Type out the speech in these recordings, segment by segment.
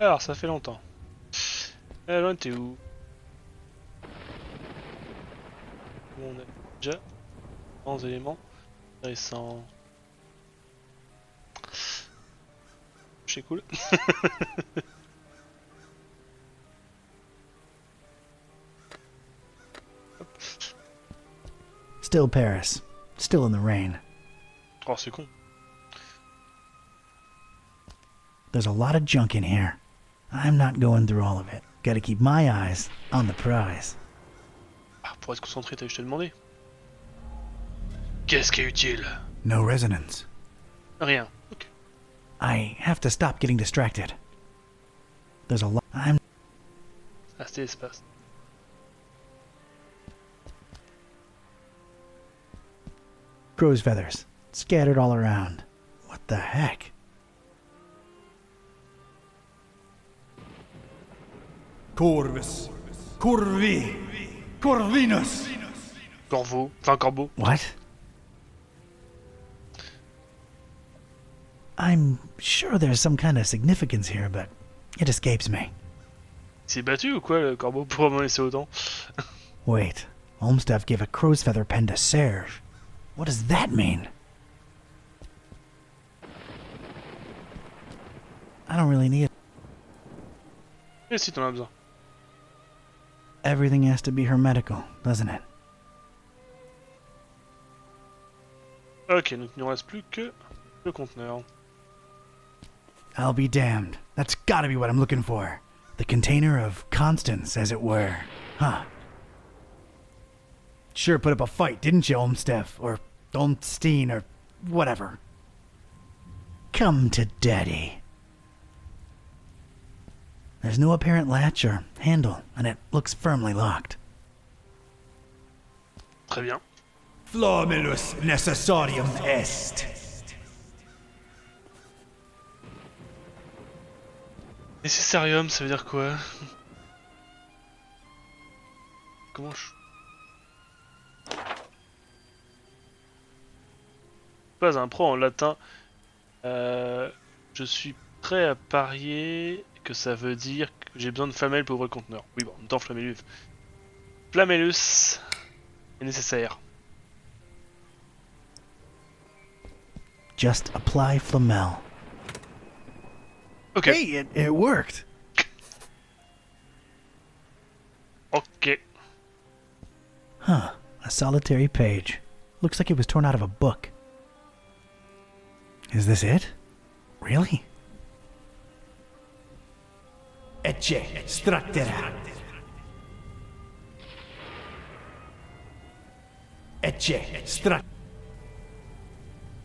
Alors, ça fait longtemps. Là, t'es où? On a déjà 100 éléments intéressants. C'est cool. Still Paris. Still in the rain. Oh, c'est con. There's a lot of junk in here. I'm not going through all of it. Gotta keep my eyes on the prize. Ah, pour être concentré, t'as juste à demander. Qu'est-ce qui est utile? No resonance. Rien. Ok. I have to stop getting distracted. There's a lot. I'm. Ah, c'était l'espace. Crow's feathers. Scattered all around. What the heck? Corvus. Corvi. Corvinus. Corbeau. Enfin, corbeau. What? I'm sure there's some kind of significance here, but it escapes me. Il s'est battu ou quoi, le corbeau, pour m'en laisser autant? Wait, Olmsted gave a crow's feather pen to Serge. What does that mean? I don't really need it. Et si t'en as besoin. Everything has to be hermetical, doesn't it? Ok, donc il ne reste plus que le conteneur. I'll be damned. That's gotta be what I'm looking for. The container of Constance, as it were. Huh. Sure put up a fight, didn't you, Olmsted? Or Olmstein, or whatever. Come to Daddy. There's no apparent latch or handle, and it looks firmly locked. Très bien. Flomulus necessarium est. Nécessarium, ça veut dire quoi? Comment je... Pas un pro en latin. Je suis prêt à parier que ça veut dire que j'ai besoin de flamel pour ouvrir le conteneur. Oui, bon, en même temps, flamellus. Flamellus est nécessaire. Just apply Flamel. Ok. Hey, it worked. Ok. Huh. A solitary page. Looks like it was torn out of a book. Is this it? Really? Ecce structera. Ecce struct.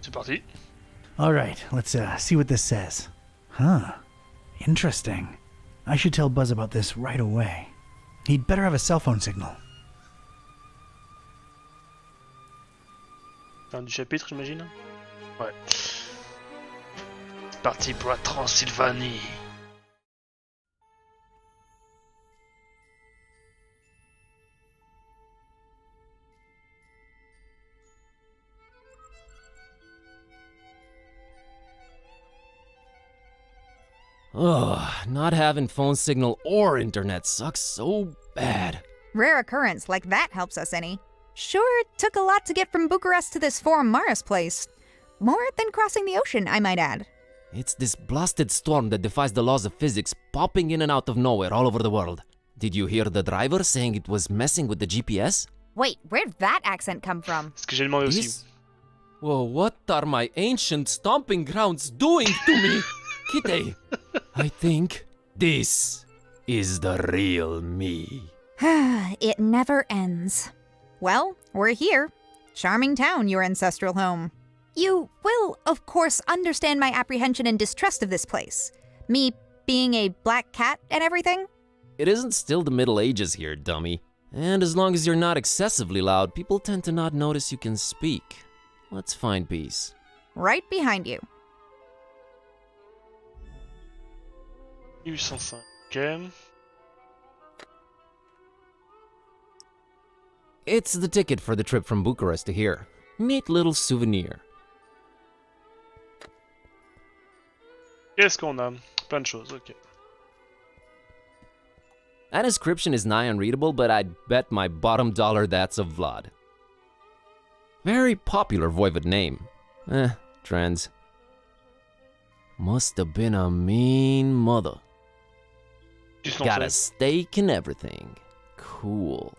C'est parti. All right, let's see what this says. Huh. Interesting. I should tell Buzz about this right away. He'd better have a cell phone signal. Fin du chapitre, j'imagine. Ouais. C'est parti pour la Transylvanie. Ugh, not having phone signal or internet sucks so bad. Rare occurrence like that helps us any. Sure, it took a lot to get from Bucharest to this Forum Maris place. More than crossing the ocean, I might add. It's this blasted storm that defies the laws of physics popping in and out of nowhere all over the world. Did you hear the driver saying it was messing with the GPS? Wait, where'd that accent come from? Ce que j'ai demandé aussi. This... Whoa, what are my ancient stomping grounds doing to me? Kitty, I think this is the real me. It never ends. Well, we're here. Charming town, your ancestral home. You will, of course, understand my apprehension and distrust of this place. Me being a black cat and everything. It isn't still the Middle Ages here, dummy. And as long as you're not excessively loud, people tend to not notice you can speak. Let's find peace. Right behind you. 1805. Ok. It's the ticket for the trip from Bucharest to here. Neat little souvenir. Qu'est-ce qu'on a? Plein de choses, ok. That inscription is nigh unreadable, but I'd bet my bottom dollar that's of Vlad. Very popular voivod name. Trends. Must have been a mean mother. Tu Got a sais. steak and everything. Cool.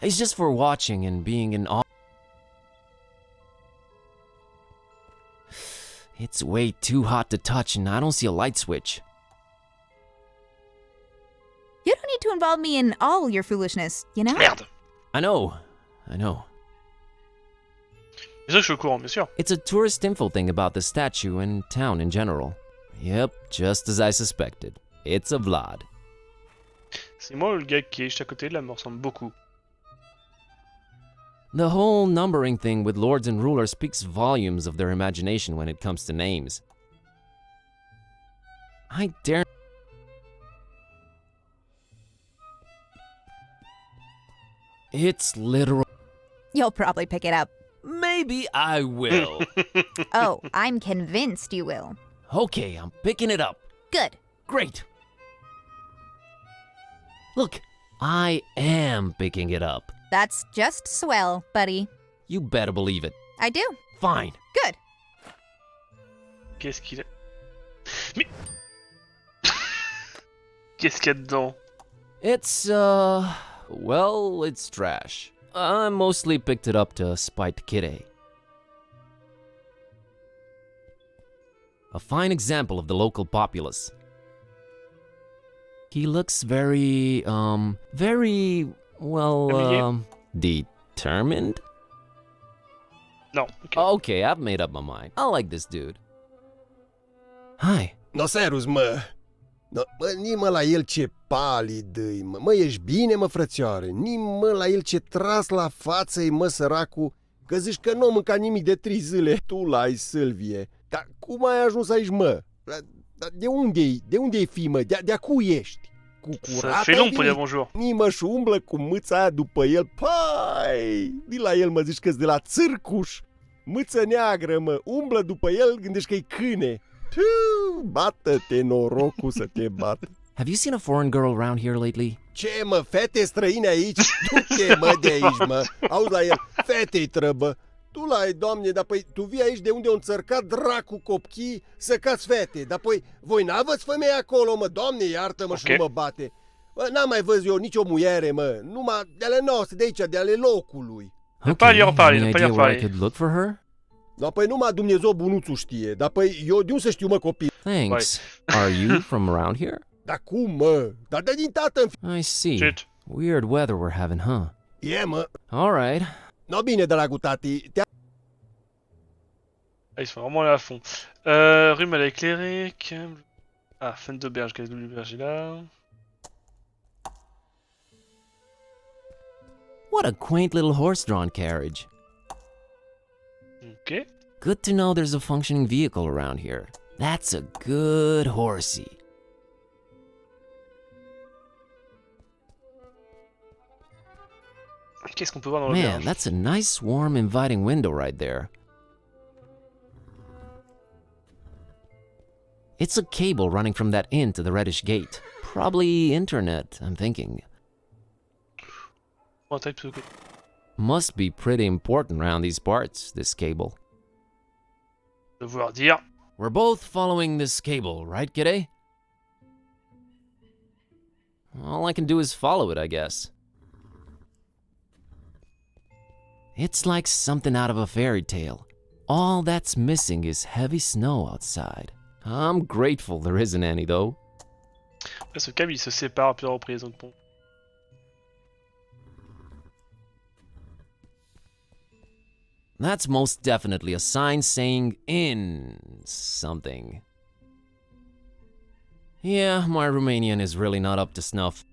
It's just for watching and being in awe. It's way too hot to touch and I don't see a light switch. You don't need to involve me in all your foolishness, you know? Merde. I know. C'est sûr que je suis au courant, bien sûr. It's a tourist info thing about the statue and town in general. Yep, just as I suspected. It's a Vlad. C'est moi ou le gars qui est juste à côté de là me ressemble beaucoup. The whole numbering thing with lords and rulers speaks volumes of their imagination when it comes to names. I dare... It's literal... You'll probably pick it up. Maybe I will. Oh, I'm convinced you will. Okay, I'm picking it up. Good. Great. Look, I am picking it up. That's just swell, buddy. You better believe it. I do. Fine. Good. Qu'est-ce qu'il a... Mais... Qu'est-ce qu'il y a dedans? It's, well, it's trash. I mostly picked it up to spite Kitty. A fine example of the local populace. He looks very, well, determined? Non, ok. Okay, I've made up my mind. I like this dude. Hi. No, serus, mă! No, mă, nimă la el ce palid-i, mă! Mă, ești bine, mă, frățioare? Nimă la el ce tras la față-i, mă, săracu? Că zici că nu mânca nimic de 3 zile. Tu l-ai, Sylvie. Dar cum ai ajuns aici, mă? De unde-i? De unde-i fi, mă? De-a cu ești? Cu Ça curat fait long ai pour dire venit? bonjour. Nimă și umblă cu mâța aia după el. Pai! Di la el, mă, zici că-s de la țârcuș. Mâță neagră, mă, umblă după el, gândești că-i câine. Tuu, bată-te, norocul să te bată. Have you seen a foreign girl around here lately? Ce, mă, fete străine aici? Du-te, mă, de aici, mă. Auzi la el, fete-i trăbă. Tu la-i, doamne, dar păi tu vii aici de unde o înțărcat dracu copchii să cați fete. Dar păi voi n-aveți femei acolo, mă, doamne, iartă-mă și nu mă bate. Bă, n-am mai văzut eu nicio muiere, mă, numai de ale noastre, de aici, de ale locului. Okay, lui reparler, any ne pas idea lui where I reparler. could look for her? Dar păi numai Dumnezeu bunuțul știe. Dar păi eu de unde să știu, mă, copii? Thanks. Are you from around here? Dar cum, mă? Dar de din tată I see. Chut. Weird weather we're having, huh? E, mă. All right. No, bine, dragul tati. Ah, ils sont vraiment là à fond. Rue mal éclairée. Ah, fenêtre d'auberge. Quelle auberge est là? What a quaint little horse-drawn carriage. Ok. Good to know there's a functioning vehicle around here. That's a good horsey. Qu'est-ce qu'on peut voir dans Man, l'auberge? that's a nice, warm, inviting window right there. It's a cable running from that inn to the reddish gate. Probably internet, I'm thinking. Oh, type so good. Must be pretty important around these parts, this cable. Devoir dire. We're both following this cable, right, G'day? All I can do is follow it, I guess. It's like something out of a fairy tale. All that's missing is heavy snow outside. I'm grateful there isn't any, though. Là, ce câble il se sépare à plusieurs reprises. Donc bon. That's most definitely a sign saying in something. Yeah, my Romanian is really not up to snuff.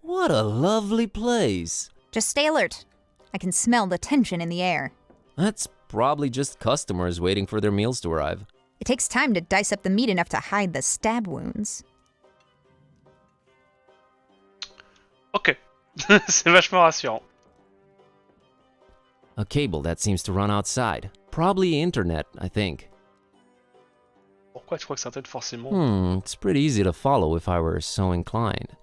What a lovely place. Just stay alert. I can smell the tension in the air. That's probably just customers waiting for their meals to arrive. It takes time to dice up the meat enough to hide the stab wounds. Ok. C'est vachement rassurant. A cable that seems to run outside. Probably internet, I think. Pourquoi tu crois que c'est Internet forcément? It's pretty easy to follow if I were so inclined.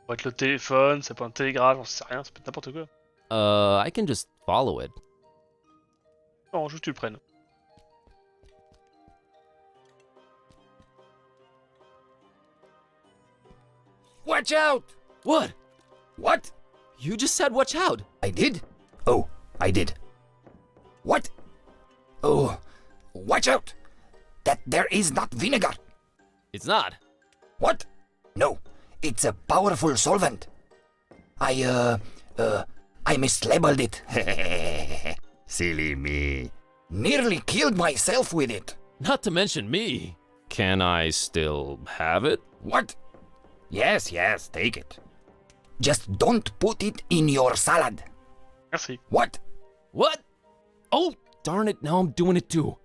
Ça peut être le téléphone, ça peut être un télégraphe, j'en sais rien, ça peut être n'importe quoi. I can just follow it. Non, juste tu le prennes. Watch out! What? What? You just said watch out! I did? Oh, I did. What? Oh, watch out! That there is not vinegar. It's not. What? No, it's a powerful solvent. I mislabeled it. Silly me. Nearly killed myself with it. Not to mention me. Can I still have it? What? Yes, yes, take it. Just don't put it in your salad. Merci. What? What? Oh, darn it, now I'm doing it too.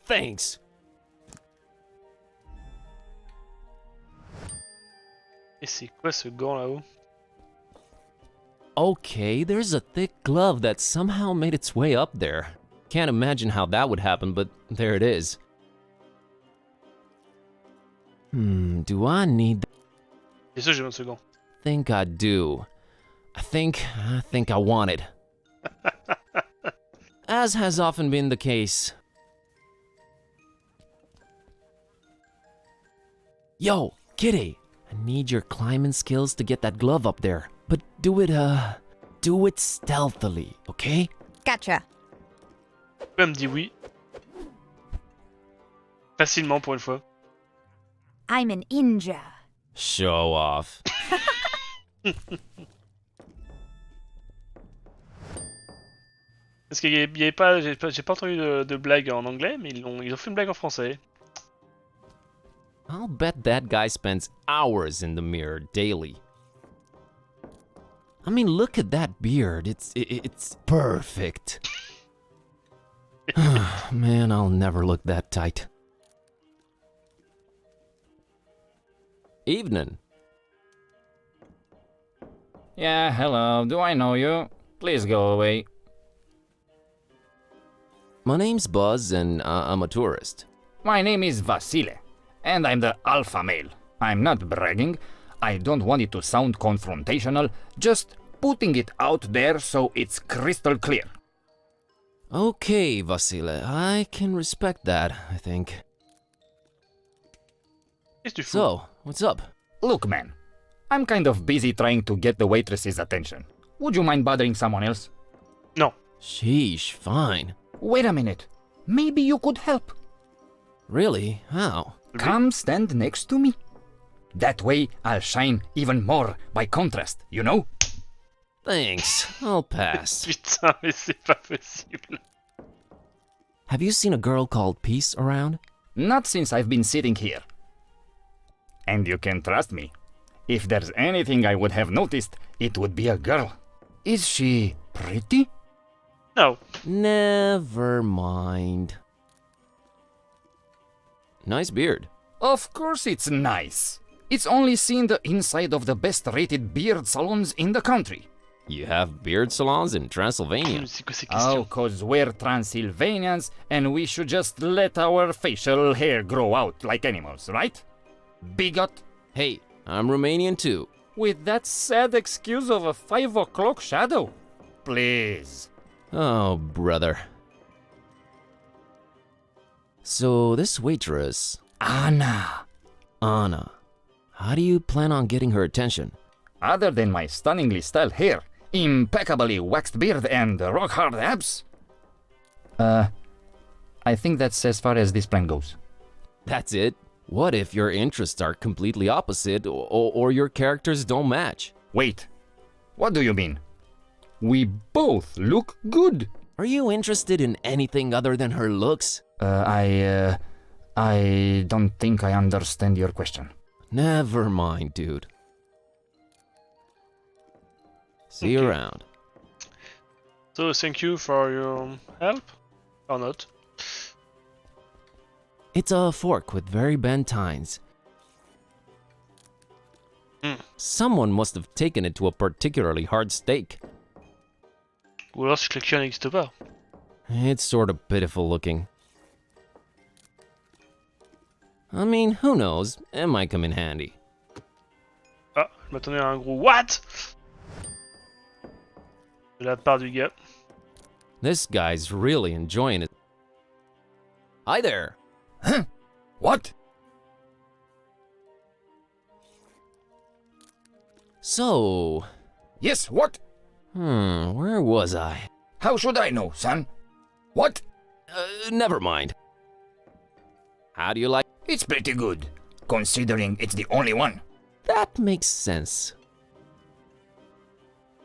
Thanks. Et c'est quoi ce gant là-haut? Okay, there's a thick glove that somehow made its way up there. Can't imagine how that would happen, but there it is. Do I need C'est sûr, j'ai besoin de ce gant. think I do. I think I want it. As has often been the case. Yo, kitty, I need your climbing skills to get that glove up there. But do it stealthily, okay? Gotcha. Elle me dit oui. Facilement pour une fois. I'm an ninja. Show off. Parce qu'il y avait pas, j'ai pas entendu de blague en anglais, mais ils ont fait une blague en français. I'll bet that guy spends hours in the mirror daily. I mean, look at that beard. It's perfect. Man, I'll never look that tight. Evening. Yeah, hello, do I know you? Please go away. My name's Buzz, and I'm a tourist. My name is Vasile, and I'm the alpha male. I'm not bragging. I don't want it to sound confrontational, just putting it out there so it's crystal clear. Okay, Vasile, I can respect that, I think. Qu'est-ce que tu fous? So, what's up? Look, man, I'm kind of busy trying to get the waitress's attention. Would you mind bothering someone else? Non. Sheesh, fine. Wait a minute. Maybe you could help. Really? How? Come stand next to me. That way I'll shine even more by contrast, you know? Thanks, I'll pass. Putain, mais c'est pas possible. Have you seen a girl called Peace around? Not since I've been sitting here. And you can trust me. If there's anything I would have noticed, it would be a girl. Is she pretty? No. Never mind. Nice beard. Of course it's nice. It's only seen the inside of the best-rated beard salons in the country. You have beard salons in Transylvania. C'est quoi ces Oh, questions? 'cause we're Transylvanians and we should just let our facial hair grow out like animals, right? Bigot. Hey, I'm Romanian too. With that sad excuse of a 5 o'clock shadow. Please. Oh, brother. So, this waitress, Anna. Anna, how do you plan on getting her attention? Other than my stunningly styled hair, impeccably waxed beard, and rock-hard abs? I think that's as far as this plan goes. That's it? What if your interests are completely opposite or your characters don't match? Wait, what do you mean? We both look good. Are you interested in anything other than her looks? I don't think I understand your question. Never mind, dude. See you Okay. around. So, thank you for your help. Or not. It's a fork with very bent tines. Hmm. Someone must have taken it to a particularly hard steak. Ou alors c'est que le cœur n'existe pas. It's sort of pitiful looking. I mean, who knows? It might come in handy. Ah, je m'attendais à un gros what de la part du gars. This guy's really enjoying it. Hi there. What? So, Yes, what? where was I? How should I know, son? What? Never mind. How do you like? It's pretty good, considering it's the only one. That makes sense.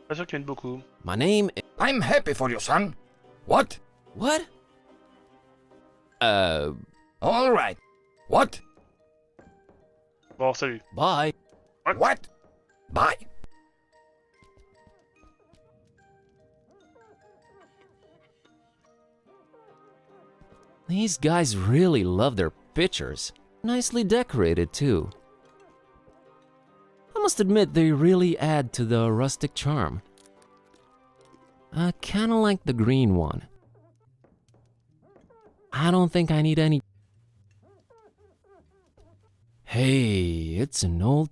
Pas sûr qu'il y en ait beaucoup. My name is... I'm happy for you, son. What? What? All right. What? Bon, salut. Bye. What? Bye. These guys really love their pictures. Nicely decorated, too. I must admit, they really add to the rustic charm. Kinda like the green one. I don't think I need any... Hey, it's an old...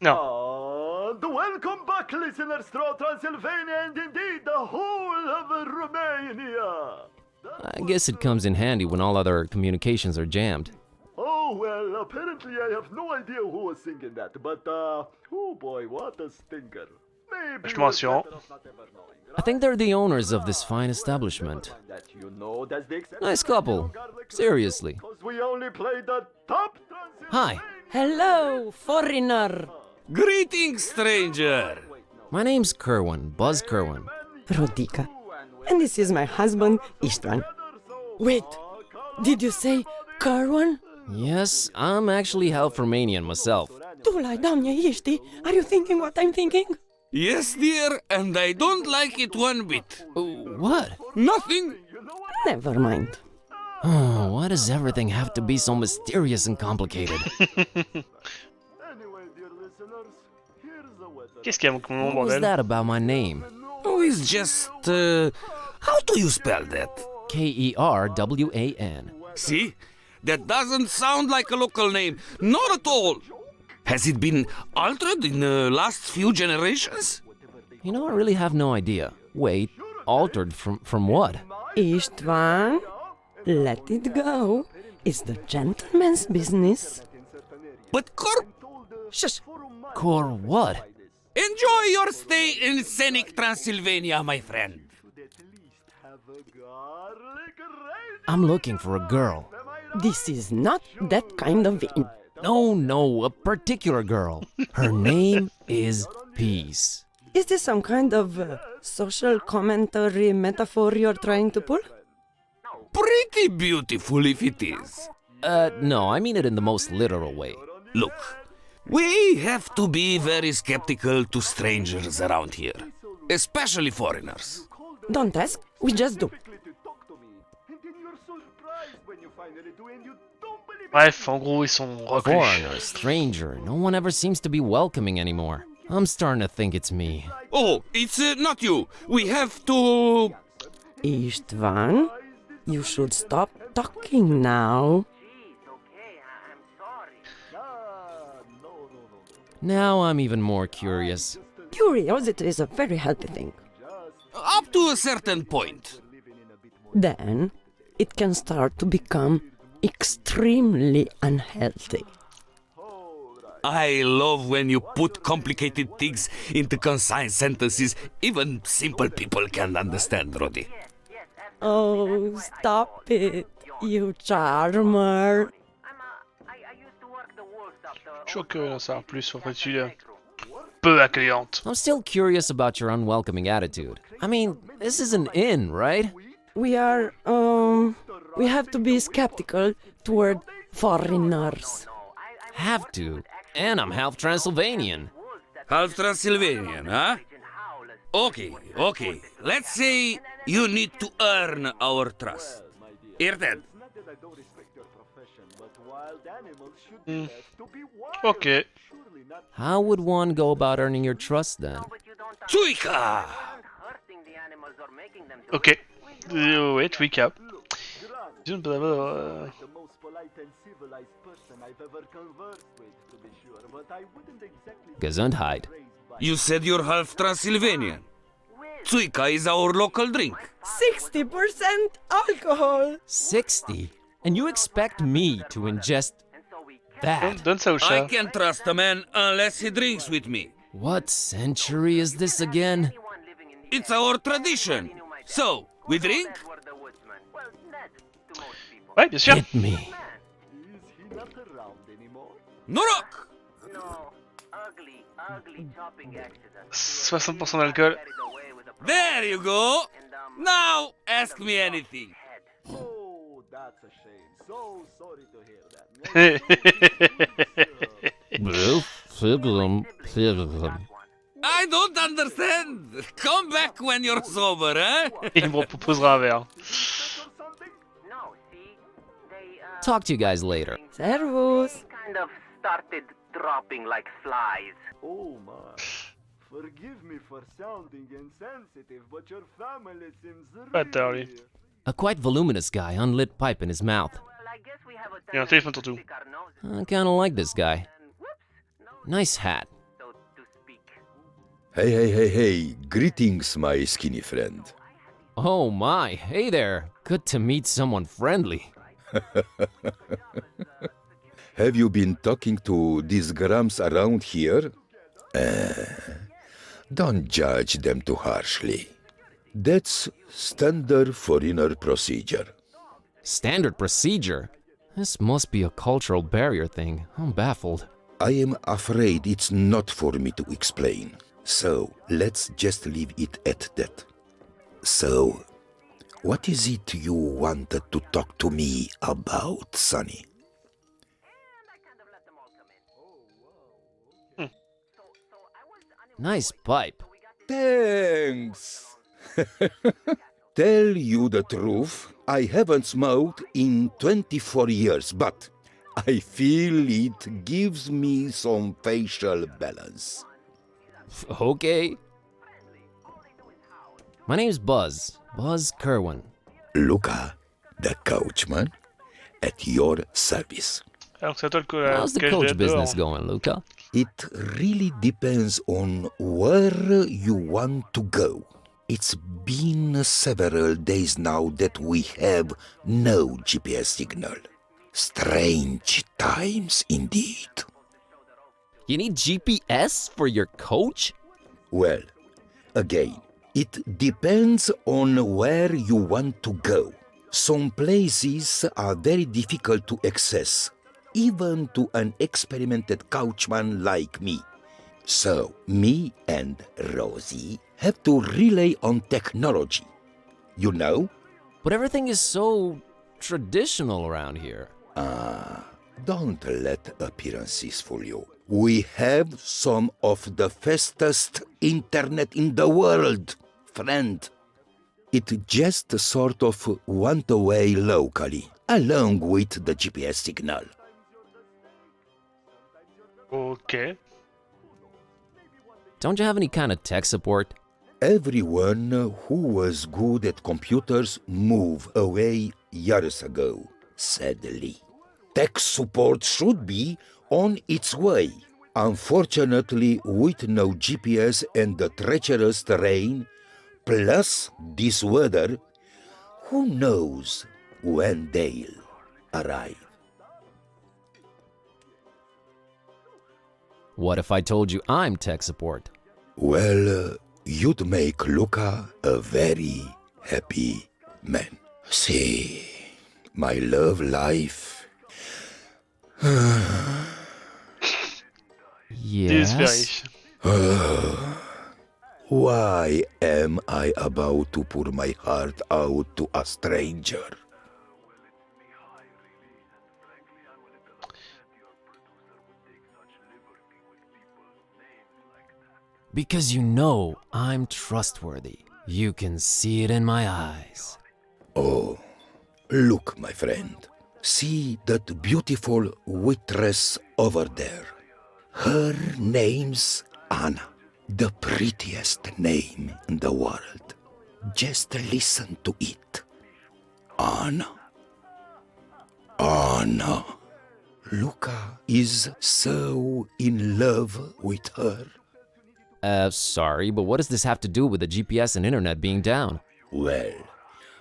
Non. And welcome back, listeners, to Transylvania and indeed the whole of Romania. I guess it comes in handy when all other communications are jammed. Oh, well, apparently I have no idea who was singing that, but, oh boy, what a stinker. Maybe Vachement rassurant. better off not ever knowing, I think they're the owners of this fine establishment. that you know that's the exception. Nice couple. Seriously. Because we only play the top Hi, Hello, foreigner. Greetings, stranger! my name's Kerwin, Buzz Kerwin. Rodica. And this is my husband, Istvan. Wait, did you say Carwan? Yes, I'm actually half Romanian myself. Dulai, doamne, ești? Are you thinking what I'm thinking? Yes, dear, and I don't like it one bit. What? Nothing! Never mind. Oh, why does everything have to be so mysterious and complicated? Anyway, dear listeners, here's the weather. Qu'est-ce qu'il y a mon What was bordel? that about my name? Oh, it's just, how do you spell that? Kerwan. See? That doesn't sound like a local name. Not at all. Has it been altered in the last few generations? You know, I really have no idea. Wait, altered from what? Istvan, let it go. It's the gentleman's business. But Shush. Cor what? enjoy your stay in scenic Transylvania, my friend. I'm looking for a girl. This is not that kind of inn. No, a particular girl. Her name is Peace. Is this some kind of social commentary metaphor you're trying to pull? Pretty beautiful if it is. No, I mean it in the most literal way. Look, we have to be very skeptical to strangers around here, especially foreigners. Don't ask, we just do. Bref, en gros, ils sont reclus. Foreigner, stranger, no one ever seems to be welcoming anymore. I'm starting to think it's me. Oh, it's not you. We have to... Istvan, you should stop talking now. Now I'm even more curious. Curiosity is a very healthy thing. Up to a certain point. Then it can start to become extremely unhealthy. I love when you put complicated things into concise sentences even simple people can understand, Roddy. Oh, stop it, you charmer. Je suis curieux d'en savoir plus sur cette île peu accueillante. I'm still curious about your unwelcoming attitude. I mean, this is an inn, right? We have to be skeptical toward foreigners. Have to. And I'm half Transylvanian. Half Transylvanian, huh? Okay. Let's say you need to earn our trust. Hear that? Ok. How would one go about earning your trust then? Tsuika! Ok. Wait, recap. The most polite and civilized person I've ever conversed with, to be sure, but I wouldn't exactly Gesundheit. You said you're half Transylvanian. Tsuika is our local drink. 60% alcohol. 60? And you expect me to ingest that? Don't say I Usha. can't trust a man unless he drinks with me. What century is this again? It's our tradition. So, we drink? Ouais, bien sûr. Hit me. Is he not around anymore? Norok! 60% d'alcool. There you go! Now, ask me anything. Oh, that's a shame. So sorry to hear that. I don't understand. Come back when you're sober, eh? Il me proposera un verre. Talk to you guys later. Servus. Kind of started dropping like flies. Oh my. Forgive me for sounding insensitive, but your family seems Bâtard, lui. A quite voluminous guy, unlit pipe in his mouth. Il y a un téléphone surtout. I kinda like this guy. Nice hat. Hey, greetings, my skinny friend. Oh my, hey there. Good to meet someone friendly. Have you been talking to these grams around here? Don't judge them too harshly. That's standard foreigner procedure. Standard procedure? This must be a cultural barrier thing. I'm baffled. I am afraid it's not for me to explain. So, let's just leave it at that. So, what is it you wanted to talk to me about, Sonny? Nice pipe. Thanks! Tell you the truth, I haven't smoked in 24 years, but I feel it gives me some facial balance. Okay. My name's Buzz. Buzz Kerwin. Luca, the coachman, at your service. Alors c'est à toi le How's the coach business going, Luca? It really depends on where you want to go. It's been several days now that we have no GPS signal. Strange times indeed. You need GPS for your coach? Well, again, it depends on where you want to go. Some places are very difficult to access, even to an experimented coachman like me. So, me and Rosie have to rely on technology. You know? But everything is so traditional around here. Don't let appearances fool you. We have some of the fastest internet in the world, friend. It just sort of went away locally, along with the GPS signal. Ok. Don't you have any kind of tech support? Everyone who was good at computers moved away years ago, sadly. Tech support should be on its way. Unfortunately, with no GPS and the treacherous terrain, plus this weather, who knows when they'll arrive. What if I told you I'm tech support? Well, you'd make Luca a very happy man. See, my love life. Yes. Why am I about to pour my heart out to a stranger? Because you know I'm trustworthy. You can see it in my eyes. Oh, look, my friend. See that beautiful waitress over there. Her name's Anna, the prettiest name in the world. Just listen to it. Anna. Anna. Luca is so in love with her. Sorry, but what does this have to do with the GPS and internet being down? Well,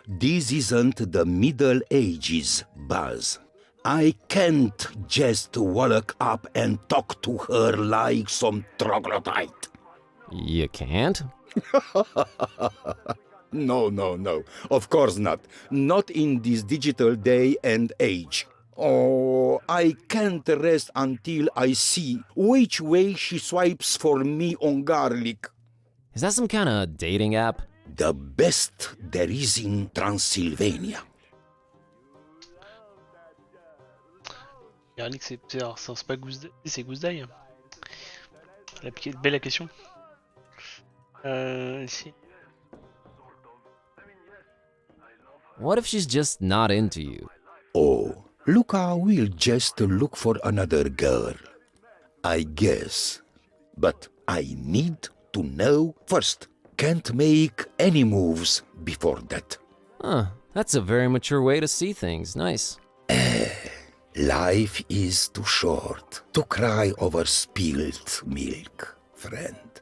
this isn't the Middle Ages, Buzz. I can't just walk up and talk to her like some troglodyte. You can't? No. Of course not. Not in this digital day and age. Oh, I can't rest until I see which way she swipes for me on garlic. Is that some kind of dating app? The best there is in Transylvania. Garlic, c'est pas gousse d'ail, c'est gousse d'ail. Belle la question. Ici. What if she's just not into you? Oh, Luca will just look for another girl. I guess. But I need to know first. Can't make any moves before that. Huh, that's a very mature way to see things. Nice. Life is too short to cry over spilled milk, friend.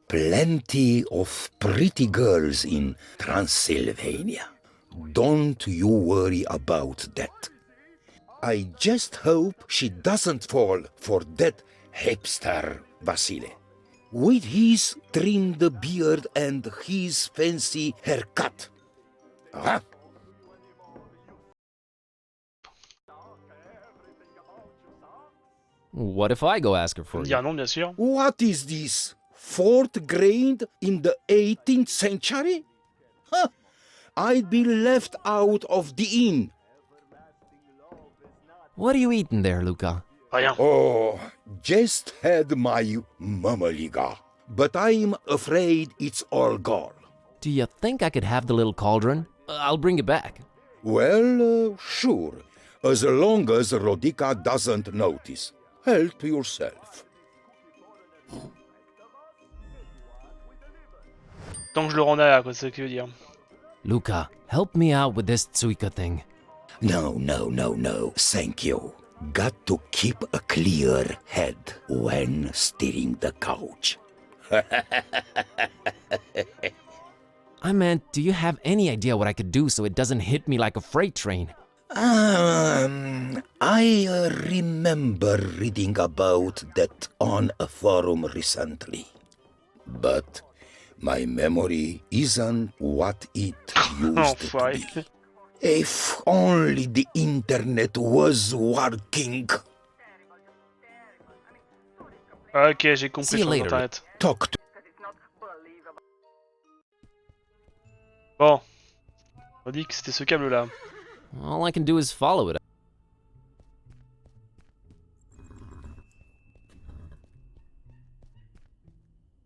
Plenty of pretty girls in Transylvania. Don't you worry about that. I just hope she doesn't fall for that hipster Vasile. With his trimmed beard and his fancy haircut. Huh? What if I go ask her for you? Non, bien sûr. What is this? Fourth grade in the 18th century? Huh. I'd be left out of the inn. What are you eating there, Luca? Rien. Oh, just had my mamaliga. But I'm afraid it's all gone. Do you think I could have the little cauldron? I'll bring it back. Well, sure. As long as Rodica doesn't notice. Help yourself. Tant que je le rends là, quoi, c'est ce qu'il veut dire. Luca, help me out with this Tsuika thing. No. Thank you. Got to keep a clear head when steering the couch. I meant, do you have any idea what I could do so it doesn't hit me like a freight train? I remember reading about that on a forum recently. But my memory isn't what it used to be. If only the internet was working. Ok, j'ai compris See you sur later. internet. Talk to Bon. On dit que c'était ce câble là. All I can do is follow it.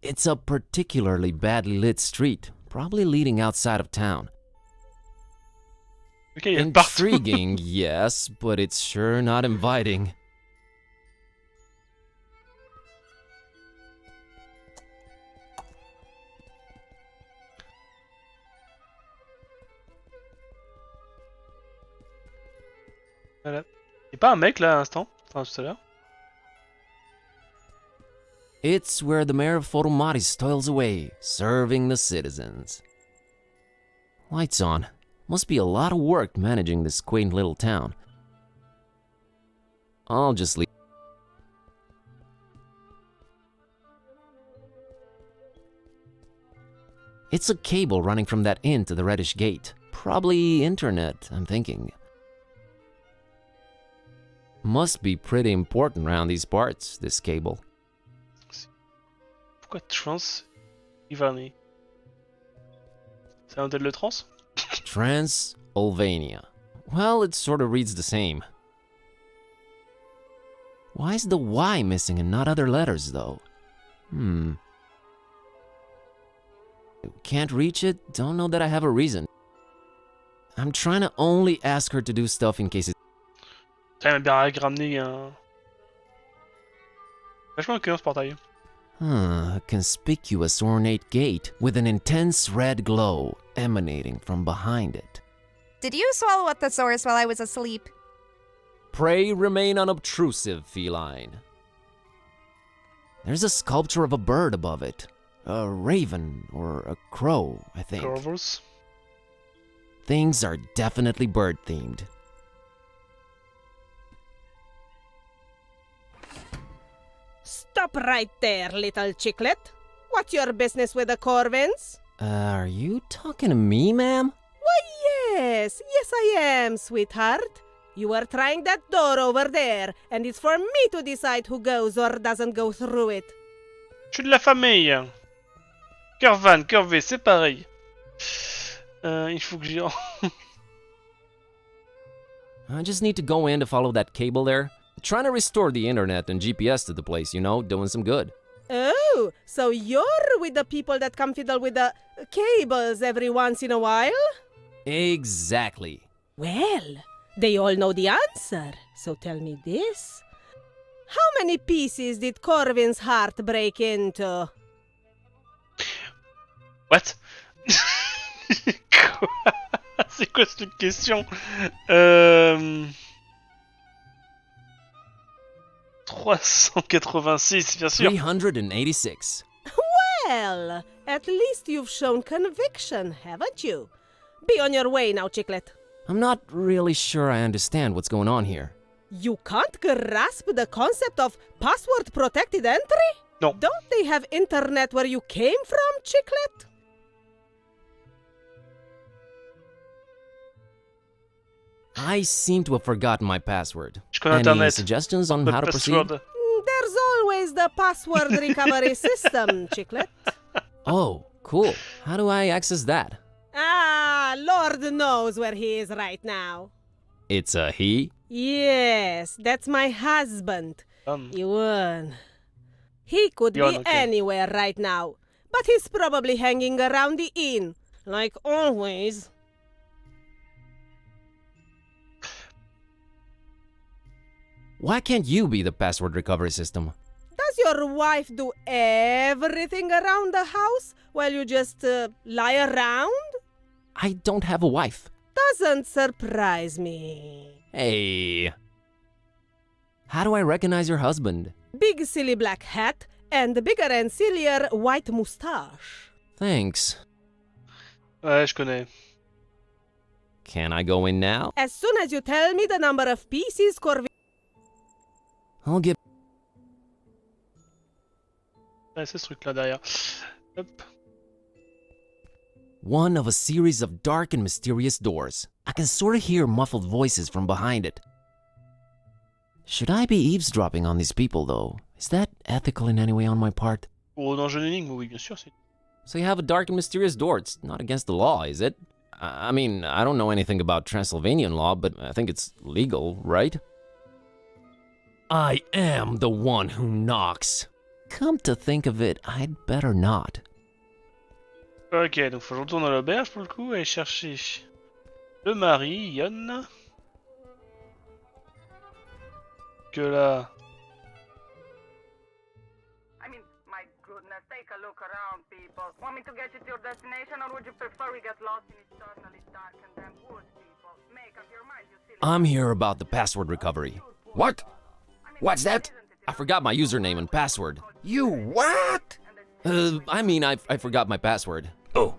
It's a particularly badly lit street, probably leading outside of town. Ok, il y a partout. Intriguing, yes, but it's sure not inviting. Voilà. Y'a pas un mec là à l'instant? Enfin, tout à l'heure. It's where the mayor of Foromaris toils away, serving the citizens. Lights on. Must be a lot of work managing this quaint little town. I'll just leave. It's a cable running from that inn to the reddish gate. Probably internet, I'm thinking. Must be pretty important around these parts, this cable. Pourquoi Transylvanie? C'est un hôtel de trans? Transylvania. Well, it sort of reads the same. Why is the Y missing and not other letters, though? Can't reach it? Don't know that I have a reason. I'm trying to only ask her to do stuff in case it... Putain, bien ramené un... Vachement ok, ce portail. A conspicuous ornate gate with an intense red glow emanating from behind it. Did you swallow up the source while I was asleep? Pray remain unobtrusive, feline. There's a sculpture of a bird above it. A raven or a crow, I think. Corvus. Things are definitely bird-themed. Stop right there, little chicklet. What's your business with the Corvins? Are you talking to me, ma'am? Why, yes, I am, sweetheart. You were trying that door over there, and it's for me to decide who goes or doesn't go through it. Je suis de la famille. Cœur van, cœur V, c'est pareil. Il faut que j'y... I just need to go in to follow that cable there. Trying to restore the internet and GPS to the place, you know, doing some good. Oh, so you're with the people that come fiddle with the cables every once in a while? Exactly. Well, they all know the answer, so tell me this. How many pieces did Corvin's heart break into? What? Quoi? C'est quoi cette question? 386, bien sûr. 386. Well, at least you've shown conviction, haven't you? Be on your way now, chicklet. I'm not really sure I understand what's going on here. You can't grasp the concept of password-protected entry? No. Don't they have internet where you came from, chicklet? I seem to have forgotten my password. Je connais Any Internet. suggestions on how to proceed? There's always the password recovery system, chicklet. Oh, cool. How do I access that? Ah, Lord knows where he is right now. It's a he? Yes, that's my husband, Ewan. He could Ewan, be okay. anywhere right now, but he's probably hanging around the inn, like always. Why can't you be the password recovery system? Does your wife do everything around the house while you just lie around? I don't have a wife. Doesn't surprise me. Hey. How do I recognize your husband? Big silly black hat and bigger and sillier white moustache. Thanks. Ouais, je connais. Can I go in now? As soon as you tell me the number of pieces Corvin... I'll get... Ouais, c'est ce truc-là derrière. Hop. One of a series of dark and mysterious doors. I can sort of hear muffled voices from behind it. Should I be eavesdropping on these people, though? Is that ethical in any way on my part? Oh, dans le jeu d'énigme, oui, bien sûr. So you have a dark and mysterious door. It's not against the law, is it? I mean, I don't know anything about Transylvanian law, but I think it's legal, right? I am the one who knocks. Come to think of it, I'd better not. Ok, donc faut que je retourne à l'auberge pour le coup et chercher le mari, Yon. Que là... I mean, my goodness, take a look around, people. Want me to get you to your destination, or would you prefer we get lost in eternally dark and damn woods, people? Make up your mind, you silly... I'm here about the password recovery. What? What's that? I forgot my username and password. You what? I forgot my password. Oh,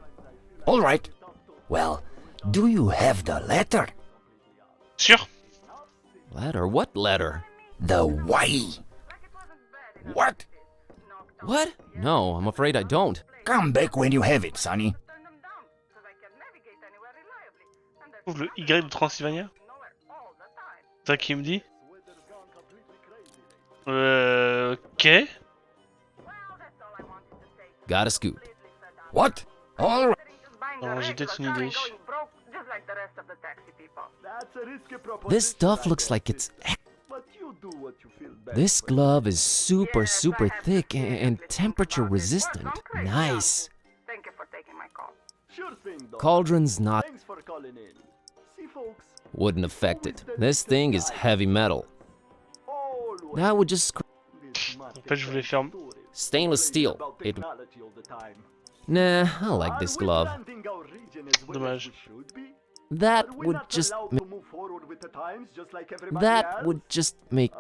all right. Well, do you have the letter? Sûr? Letter? What letter? The why? What? What? No, I'm afraid I don't. Come back when you have it, Sonny. Trouve le Y de Transylvania? C'est ça qu'il me dit? Ok. Got a scoop. What? All right. Alors j'ai peut-être une idée. This stuff looks like it's... But you do what you feel best. This glove is super thick and temperature resistant. Nice. Thank you for taking my call. Sure thing, Doc. Cauldron's not... Thanks for calling in. Wouldn't affect it. This thing is heavy metal. That would just En fait, je voulais faire. stainless steel. It. Nah, I like this glove. Dommage. That would just. That would just make.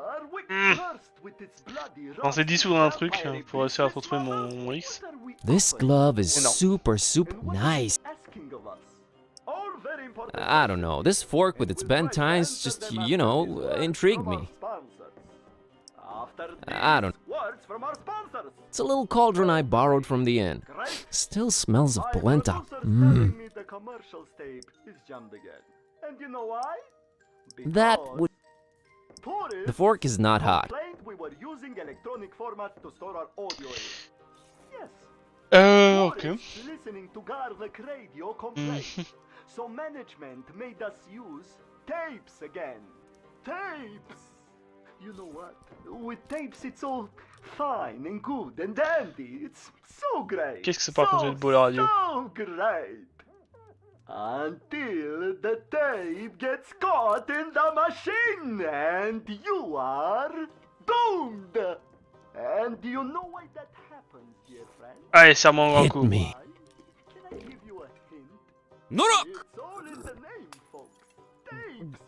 Pensez dissoudre un truc pour réussir à retrouver mon X. This glove is Non. super nice. I don't know. This fork with its bent tines just, you know, intrigued me. I don't. It's a little cauldron I borrowed from the inn. Still smells of polenta. That would. The fork is not hot. Ok. So management made us use tapes again. Tapes! You know what? With tapes it's all fine and good and dandy. It's so great. Qu'est-ce que c'est par contre une beau la radio? So great. Until the tape gets caught in the machine and you are doomed. And do you know why that happens, dear friend? Allez, serre-moi un grand Hit coup. me. Can I give you a hint? Norok! It's all in the name, folks. Tapes.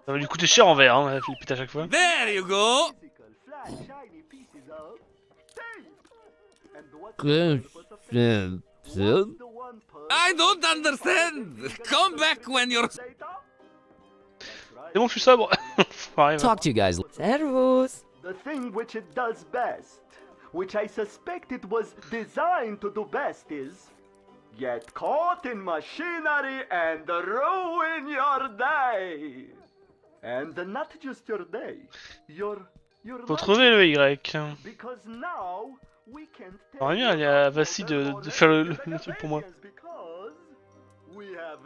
Ça va lui coûter cher en verre, hein, elle fait le pute à chaque fois. There you go! Physical, flat, shiny pieces of tape. And what's Good. the one per I don't understand! Come back when you're... data? C'est bon, je suis sobre. Pareil, Talk to you guys. Servus. The thing which it does best, which I suspect it was designed to do best, is get caught in machinery and ruin your day. And not just your day, your faut life. trouver le Y. Because now we can't take J'aimerais bien aller à Vassy de faire le truc pour moi. because we have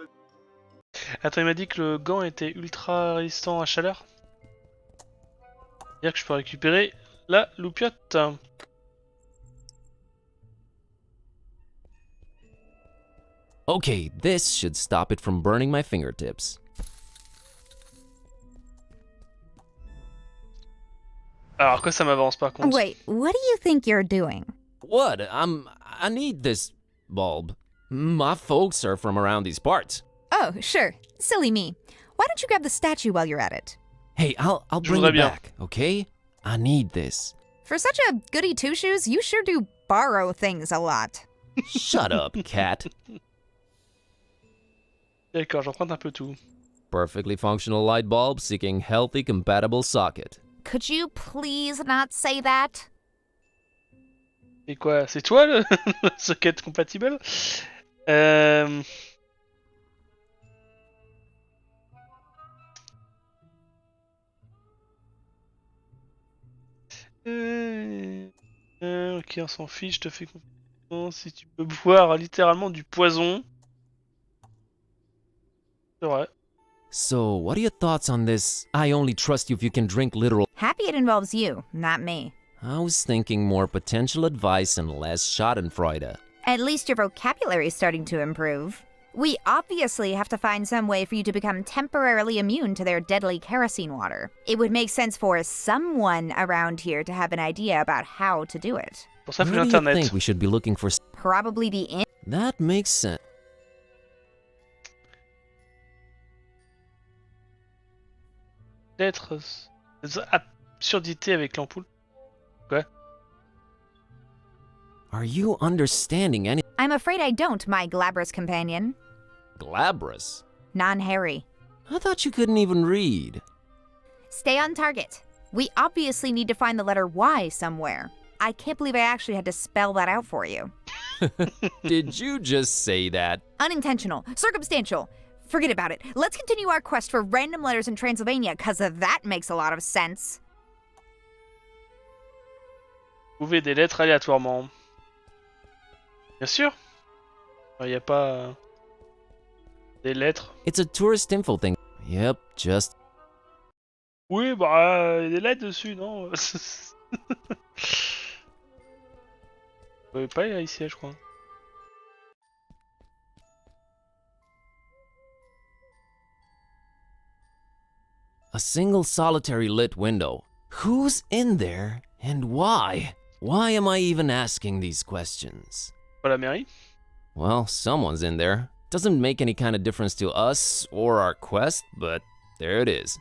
Attends, il m'a dit que le gant était ultra résistant à chaleur. C'est-à-dire que je peux récupérer la loupiote. Okay, this should stop it from burning my fingertips. Alors, quoi ça m'avance par contre? Wait, what do you think you're doing? What? I need this bulb. My folks are from around these parts. Oh, sure. Silly me. Why don't you grab the statue while you're at it? Hey, I'll Je bring voudrais it bien. back, okay? I need this. For such a goody two-shoes, you sure do borrow things a lot. Shut up, cat. D'accord, j'emprunte un peu tout. Perfectly functional light bulb seeking healthy compatible socket. Could you please not say that? Et quoi? C'est toi le socket compatible? Ok, on s'en fiche, je te fais confiance. Si tu peux boire littéralement du poison. C'est vrai. So, what are your thoughts on this? I only trust you if you can drink literal. Happy it involves you, not me. I was thinking more potential advice and less schadenfreude. At least your vocabulary is starting to improve. We obviously have to find some way for you to become temporarily immune to their deadly kerosene water. It would make sense for someone around here to have an idea about how to do it. Pour ça, il faut Where do you l'internet. think we should be looking for? Probably the inn. That makes sense. Peut-être des absurdités avec l'ampoule. Quoi? Are you understanding any? I'm afraid I don't, my glabrous companion. Glabrous? Non-hairy. I thought you couldn't even read. Stay on target. We obviously need to find the letter Y somewhere. I can't believe I actually had to spell that out for you. Did you just say that? Unintentional. Circumstantial. Forget about it. Let's continue our quest for random letters in Transylvania, cause that makes a lot of sense. Trouver des lettres aléatoirement. Bien sûr. Il n'y a pas des lettres. It's a tourist info thing. Yep, just. Oui, bah, il y a des lettres dessus, non? Pas ici, je crois. A single solitary lit window. Who's in there and why? Why am I even asking these questions? Pas la mairie? Well, someone's in there. Doesn't make any kind of difference to us or our quest, but there it is.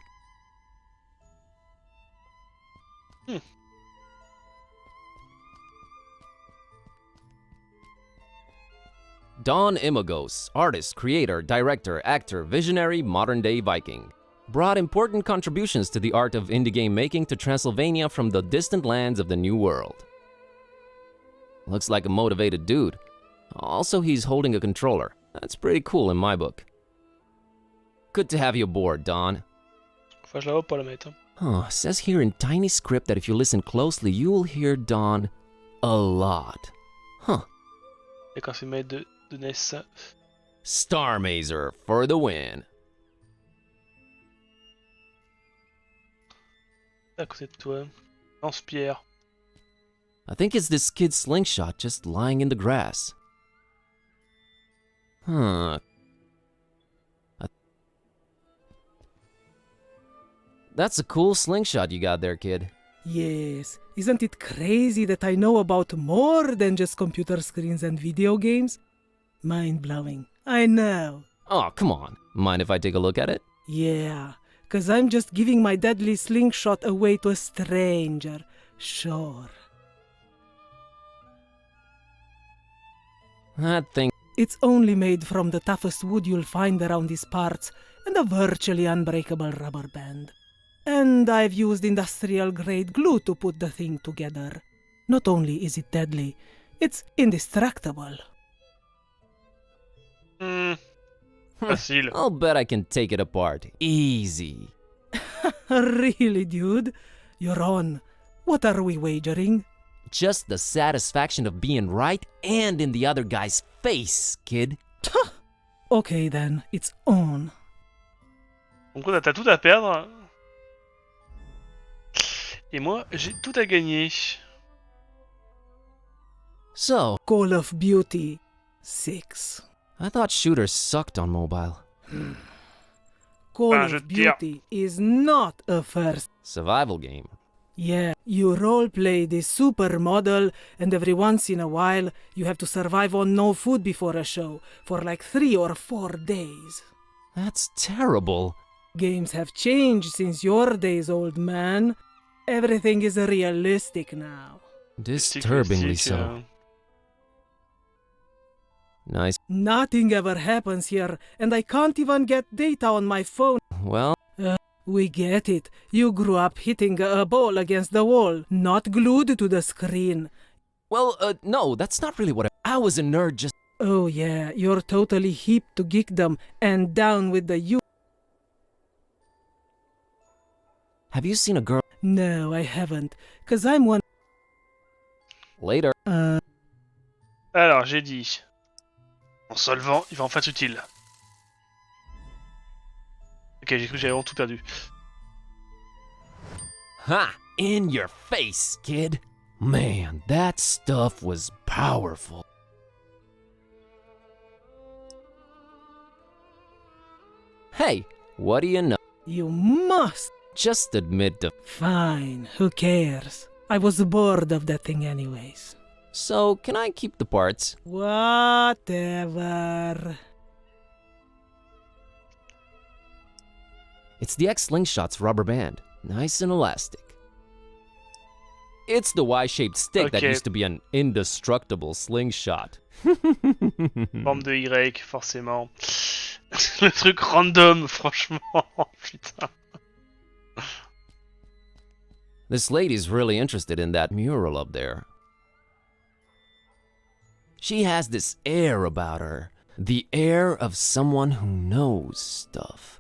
Don Imagos, artist, creator, director, actor, visionary, modern-day Viking. Brought important contributions to the art of indie game making to Transylvania from the distant lands of the New World. Looks like a motivated dude. Also, he's holding a controller. That's pretty cool in my book. Good to have you aboard, Don. Faut que je la vois pour la mettre. Huh, says here in tiny script that if you listen closely, you will hear Don a lot. Huh. Et quand c'est maître de NES. Star Mazer for the win. À côté de toi. Lance-pierre. I think it's this kid's slingshot just lying in the grass. Huh. That's a cool slingshot you got there, kid. Yes, isn't it crazy that I know about more than just computer screens and video games? Mind-blowing, I know. Oh, come on. Mind if I take a look at it? Yeah, 'cause I'm just giving my deadly slingshot away to a stranger, sure. That thing. It's only made from the toughest wood you'll find around these parts and a virtually unbreakable rubber band. And I've used industrial-grade glue to put the thing together. Not only is it deadly, it's indestructible. Facile. I'll bet I can take it apart. Easy. Really, dude? You're on. What are we wagering? Just the satisfaction of being right and in the other guy's face, kid. Okay then, it's on. Donc t'as tout à perdre. Et moi, j'ai tout à gagner. So, Call of Duty 6. I thought shooters sucked on mobile. Call Ah, je of tire. Duty is not a first. Survival game. Yeah, you roleplay this supermodel, and every once in a while, you have to survive on no food before a show for like 3 or 4 days. That's terrible. Games have changed since your days, old man. Everything is realistic now. Disturbingly so. Nice. Nothing ever happens here, and I can't even get data on my phone. Well, We get it. You grew up hitting a ball against the wall, not glued to the screen. no, that's not really what I was a nerd just... Oh yeah, you're totally hip to geekdom and down with the youth. Have you seen a girl... No, I haven't, 'cause I'm one... Later. Alors, j'ai dit. En solvant, il va enfin être utile. Ok, j'ai cru que j'avais vraiment tout perdu. Ha! In your face, kid. Man, that stuff was powerful. Hey, what do you know? You must! Just admit to... Fine, who cares? I was bored of that thing anyways. So, can I keep the parts? Whatever. It's the X-Slingshot's rubber band. Nice and elastic. It's the Y-shaped stick that Okay. used to be an indestructible slingshot. Forme de Y, forcément. Le truc random, franchement. Putain. This lady's really interested in that mural up there. She has this air about her. The air of someone who knows stuff.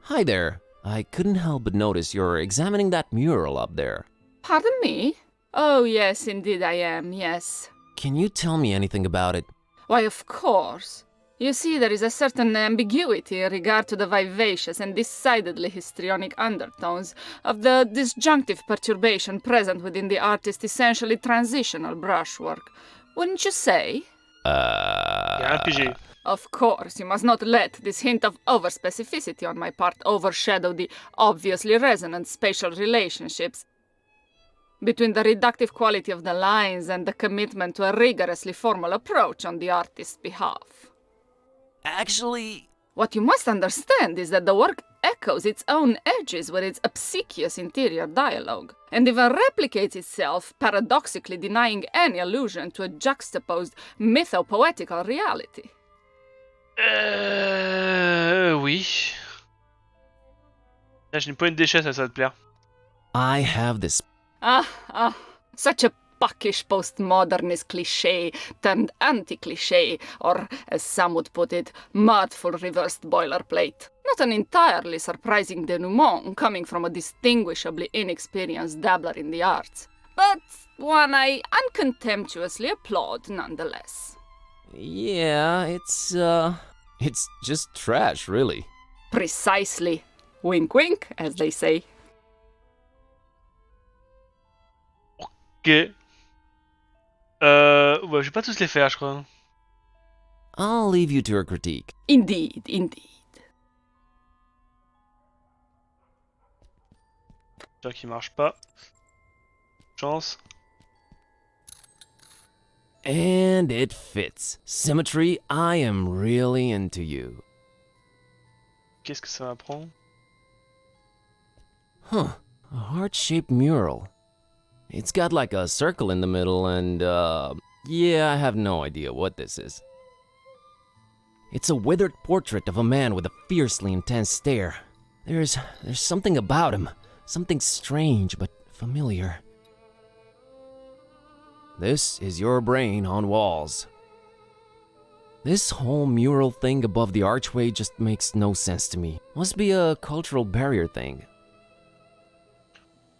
Hi there. I couldn't help but notice you're examining that mural up there. Pardon me? Oh, yes, indeed I am, yes. Can you tell me anything about it? Why, of course. You see, there is a certain ambiguity in regard to the vivacious and decidedly histrionic undertones of the disjunctive perturbation present within the artist's essentially transitional brushwork. Wouldn't you say? Il y a un pigé. Of course, you must not let this hint of overspecificity on my part overshadow the obviously resonant spatial relationships between the reductive quality of the lines and the commitment to a rigorously formal approach on the artist's behalf. Actually, what you must understand is that the work echoes its own edges with its obsequious interior dialogue, and even replicates itself, paradoxically denying any allusion to a juxtaposed mythopoetical reality. Oui. Là, je n'ai pas une déchet, ça va te plaire. I have this. Such a buckish postmodernist cliché turned anti-cliché, or as some would put it, mirthful reversed boilerplate. Not an entirely surprising denouement coming from a distinguishably inexperienced dabbler in the arts, but one I uncontemptuously applaud nonetheless. Yeah, it's just trash, really. Precisely. Wink wink, as they say. Ok. Ouais, je vais pas tous les faire, je crois. I'll leave you to your critique. Indeed, indeed. Ça qui marche pas. Chance. And it fits. Symmetry, I am really into you. Qu'est-ce que ça m'apprend? Huh. A heart-shaped mural. It's got like a circle in the middle and, yeah, I have no idea what this is. It's a withered portrait of a man with a fiercely intense stare. There's something about him. Something strange but familiar. This is your brain on walls. This whole mural thing above the archway just makes no sense to me. Must be a cultural barrier thing.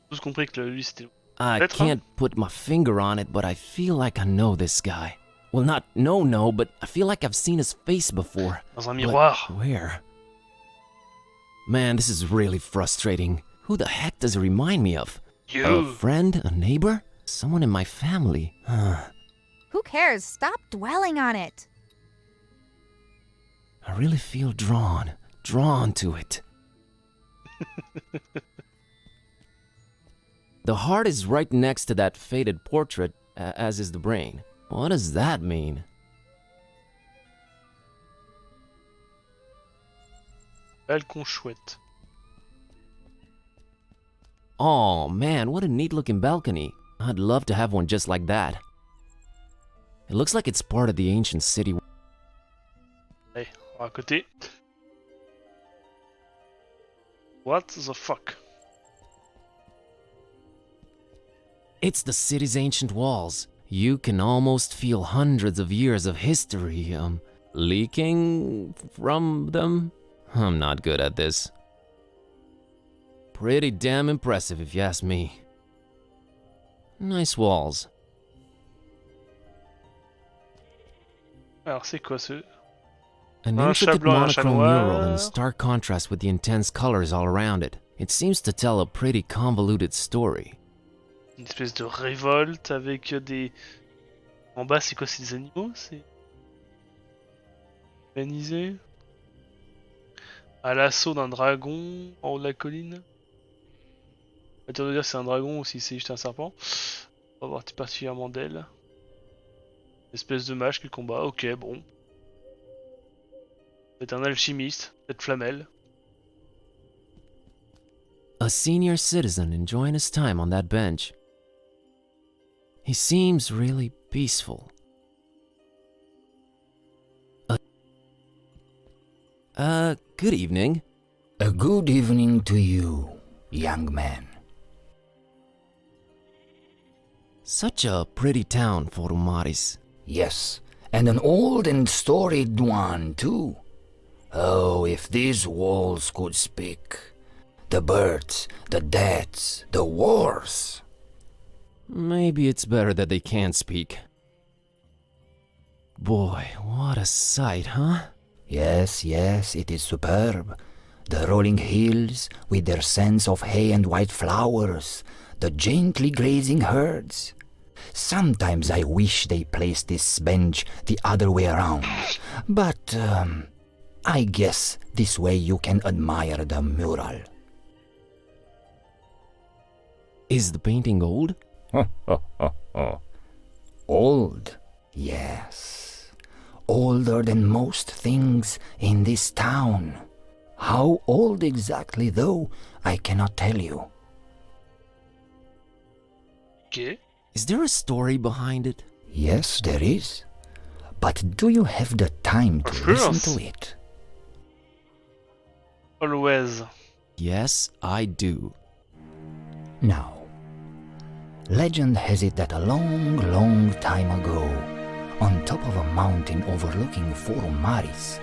Tous compris que lui c'était. I can't put my finger on it, but I feel like I know this guy. Well, not no, but I feel like I've seen his face before. Dans un miroir. But where? Man, this is really frustrating. Who the heck does it remind me of? You. A friend? A neighbor? Someone in my family? Who cares? Stop dwelling on it. I really feel drawn to it. The heart is right next to that faded portrait, as is the brain. What does that mean? Balcon chouette. Oh man, what a neat looking balcony. I'd love to have one just like that. It looks like it's part of the ancient city. Allez, on va à côté. What the fuck? It's the city's ancient walls. You can almost feel hundreds of years of history, leaking from them? I'm not good at this. Pretty damn impressive if you ask me. Nice walls. Alors c'est quoi ce? An Un chat intricate blanc et un chat monochrome mural in noir. stark contrast with the intense colors all around it. It seems to tell a pretty convoluted story. Une espèce de révolte avec des... En bas c'est quoi? C'est des animaux? C'est... Organisé. À l'assaut d'un dragon en haut de la colline. Pas dur de dire si c'est un dragon ou si c'est juste un serpent. On va voir particulièrement d'elle. Espèce de mage qui combat, ok bon. C'est un alchimiste, peut-être Flamel. A senior citizen enjoying his time on that bench. He seems really peaceful. Good evening. A good evening to you, young man. Such a pretty town, Forumaris. Yes, and an old and storied one, too. Oh, if these walls could speak. The birds, the deaths, the wars. Maybe it's better that they can't speak. Boy, what a sight, huh? Yes, it is superb. The rolling hills, with their scents of hay and white flowers, the gently grazing herds. Sometimes I wish they placed this bench the other way around. But, I guess this way you can admire the mural. Is the painting old? Old? Yes. Older than most things in this town. How old exactly, though, I cannot tell you. Ok. Is there a story behind it? Yes, there is. But do you have the time to listen to it? Always. Yes, I do. Now, legend has it that a long, long time ago, on top of a mountain overlooking Forum Maris,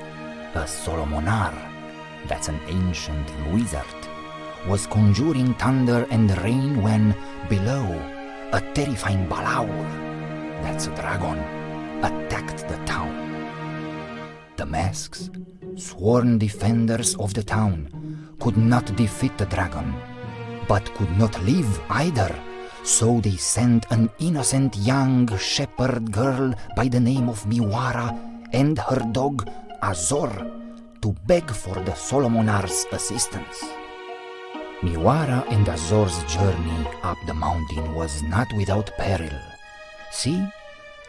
a Solomonar, that's an ancient wizard, was conjuring thunder and rain when, below, a terrifying Balaur, that's a dragon, attacked the town. The masks, sworn defenders of the town, could not defeat the dragon, but could not live either, so they sent an innocent young shepherd girl by the name of Miwara and her dog Azor to beg for the Solomonar's assistance. Miwara and Azor's journey up the mountain was not without peril. See,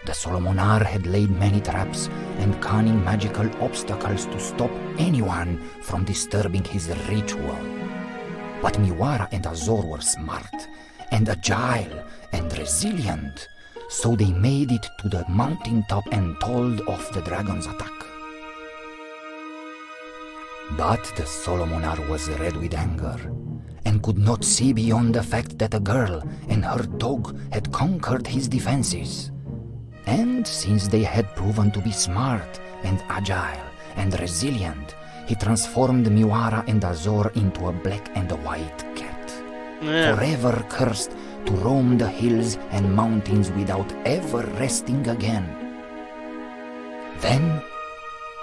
the Solomonar had laid many traps and cunning magical obstacles to stop anyone from disturbing his ritual. But Miwara and Azor were smart and agile and resilient, so they made it to the mountaintop and told off the dragon's attack. But the Solomonar was red with anger and could not see beyond the fact that a girl and her dog had conquered his defenses. And since they had proven to be smart and agile and resilient, he transformed Miwara and Azor into a black and a white cat, forever cursed to roam the hills and mountains without ever resting again. Then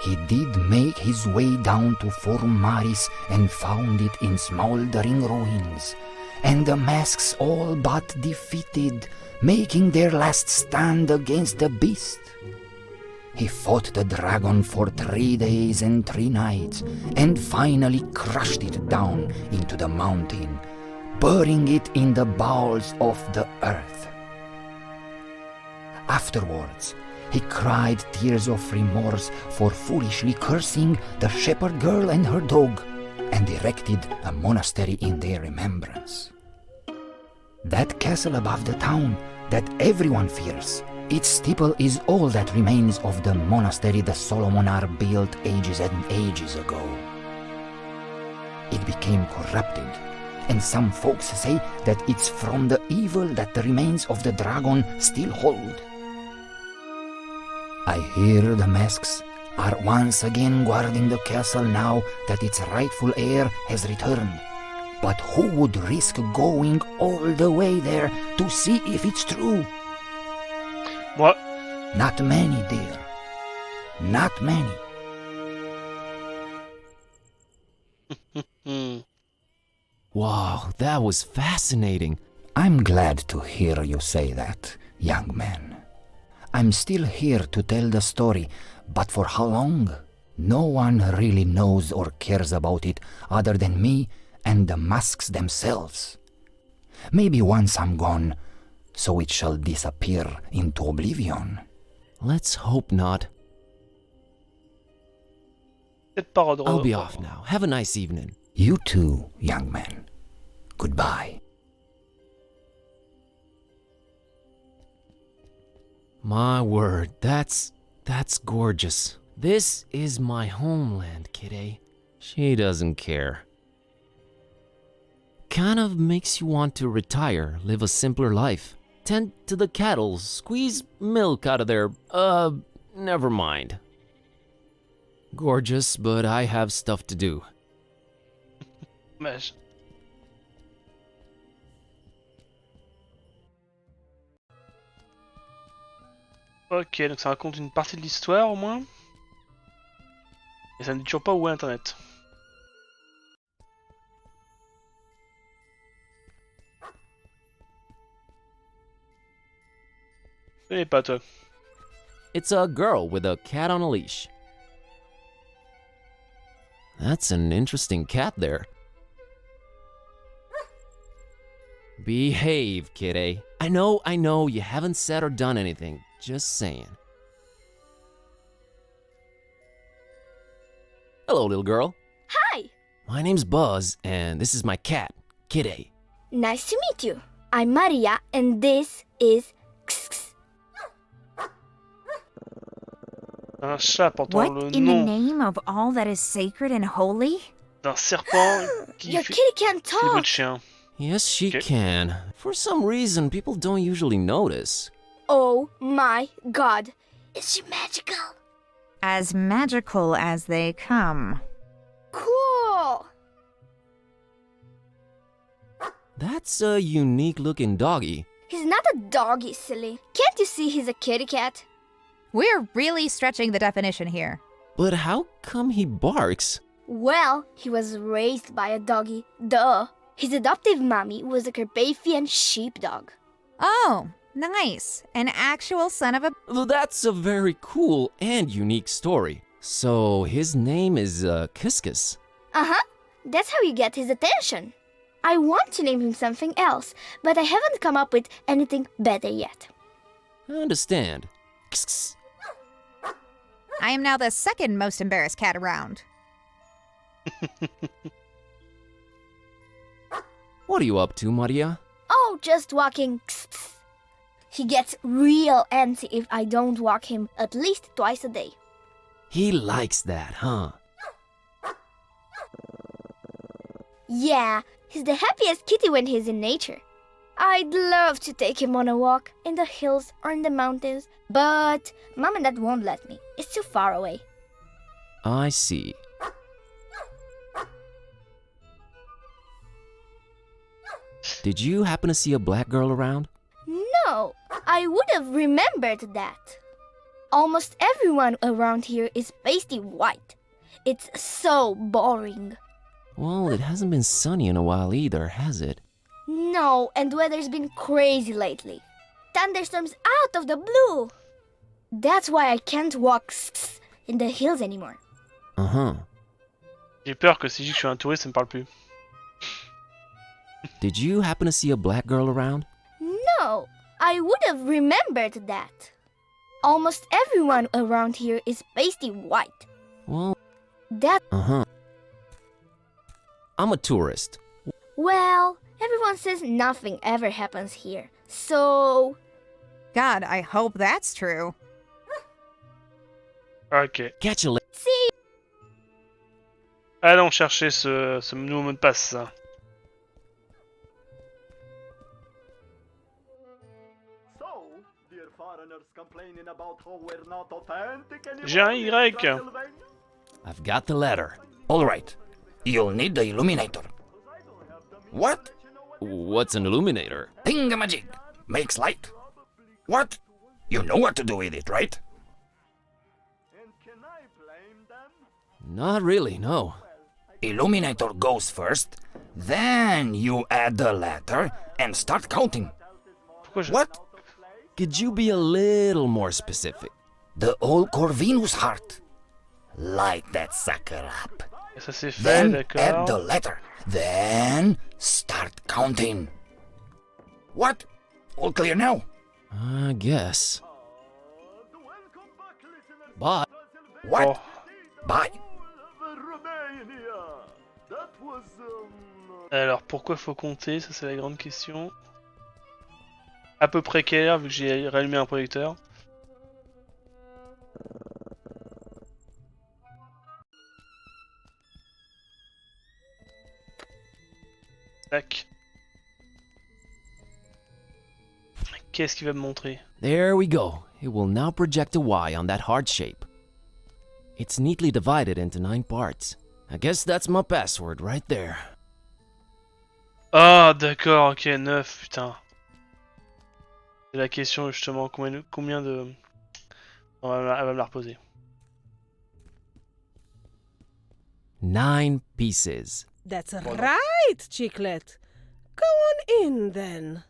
he did make his way down to Forum Maris and found it in smoldering ruins, and the masks all but defeated, making their last stand against the beast. He fought the dragon for 3 days and 3 nights, and finally crushed it down into the mountain, burying it in the bowels of the earth. Afterwards, he cried tears of remorse for foolishly cursing the shepherd girl and her dog, and erected a monastery in their remembrance. That castle above the town that everyone fears, its steeple is all that remains of the monastery the Solomonar built ages and ages ago. It became corrupted, and some folks say that it's from the evil that the remains of the dragon still hold. I hear the masks are once again guarding the castle now that its rightful heir has returned. But who would risk going all the way there to see if it's true? What? Not many, dear. Not many. Wow, that was fascinating. I'm glad to hear you say that, young man. I'm still here to tell the story, but for how long? No one really knows or cares about it other than me and the masks themselves. Maybe once I'm gone, so it shall disappear into oblivion. Let's hope not. I'll be off now. Have a nice evening. You too, young man. Goodbye. My word, that's gorgeous. This is my homeland, kidday. She doesn't care. Kind of makes you want to retire, live a simpler life. Tend to the cattle, squeeze milk out of their, never mind. Gorgeous, but I have stuff to do. Dommage. Ok, donc ça raconte une partie de l'histoire au moins. Et ça ne dit toujours pas où est Internet. Je connais pas, toi. It's a girl with a cat on a leash. That's an interesting cat there. Behave, kitty. I know, you haven't said or done anything. Just saying. Hello, little girl. Hi! My name's Buzz, and this is my cat, Kitty. Nice to meet you. I'm Maria, and this is... Un chat portant What le in the nom name of all that is sacred and holy? d'un serpent qui Your fait kitty can't des bruits de talk! chien. Yes, she Okay. can. For some reason, people don't usually notice. Oh my god! Is she magical? As magical as they come. Cool! That's a unique-looking doggy. He's not a doggy, silly. Can't you see he's a kitty cat? We're really stretching the definition here. But how come he barks? Well, he was raised by a doggy. Duh. His adoptive mommy was a Carpathian sheepdog. Oh, nice. An actual son of a... That's a very cool and unique story. So his name is Kiskus. Uh-huh. That's how you get his attention. I want to name him something else, but I haven't come up with anything better yet. I understand. Kiskus. I am now the second most embarrassed cat around. What are you up to, Maria? Oh, just walking. He gets real antsy if I don't walk him at least twice a day. He likes that, huh? Yeah, he's the happiest kitty when he's in nature. I'd love to take him on a walk in the hills or in the mountains, but Mom and Dad won't let me. It's too far away. I see. Did you happen to see a black girl around? No, I would have remembered that. Almost everyone around here is pasty white. It's so boring. Well, it hasn't been sunny in a while either, has it? No, and weather's been crazy lately. Thunderstorms out of the blue. That's why I can't walk in the hills anymore. Uh-huh. J'ai peur que si je dis que je suis un touriste, ça me parle plus. Did you happen to see a black girl around? No, I would have remembered that. Almost everyone around here is pasty white. Well, That, uh-huh. I'm a tourist. well, everyone says nothing ever happens here. So, God, I hope that's true. Ok. Catch you later. see, Allons chercher ce nouveau mot de passe. So, dear foreigners complaining about how we're not authentic J'ai un anymore in Y. Transylvania? I've got the letter. All right. You'll need the illuminator. What? What's an illuminator? Thingamajig. Makes light. What? You know what to do with it, right? And can I blame them? Not really, no. Illuminator goes first, then you add the letter and start counting. Pourquoi je... What? Could you be a little more specific? The old Corvinus heart. Light that sucker up. Ça c'est fait, Then add the d'accord. letter. Then start counting. What? All clear now? I guess. Bye. What? Oh. Bye. Romania. That was Alors, pourquoi faut compter? Ça c'est la grande question. À peu près quelle heure, vu que j'ai rallumé un projecteur? Tac. Qu'est-ce qu'il va me montrer? There we go. It will now project a Y on that heart shape. It's neatly divided into 9 parts. I guess that's my password right there. Ah, d'accord, ok, 9, putain. C'est la question justement, combien de... Elle va me la reposer. 9 pieces. That's right, Chiclet. Go on in then.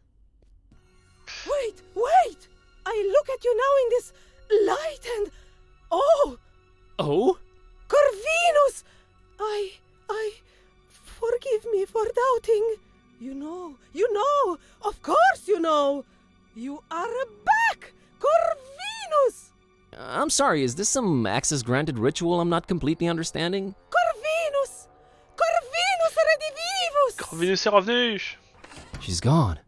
Wait! I look at you now in this light and... Oh! Oh? Corvinus! Forgive me for doubting. You know, of course you know. You are back, Corvinus! I'm sorry, is this some access granted ritual I'm not completely understanding? Corvinus! Corvinus redivivus! Corvinus est revenu! She's gone.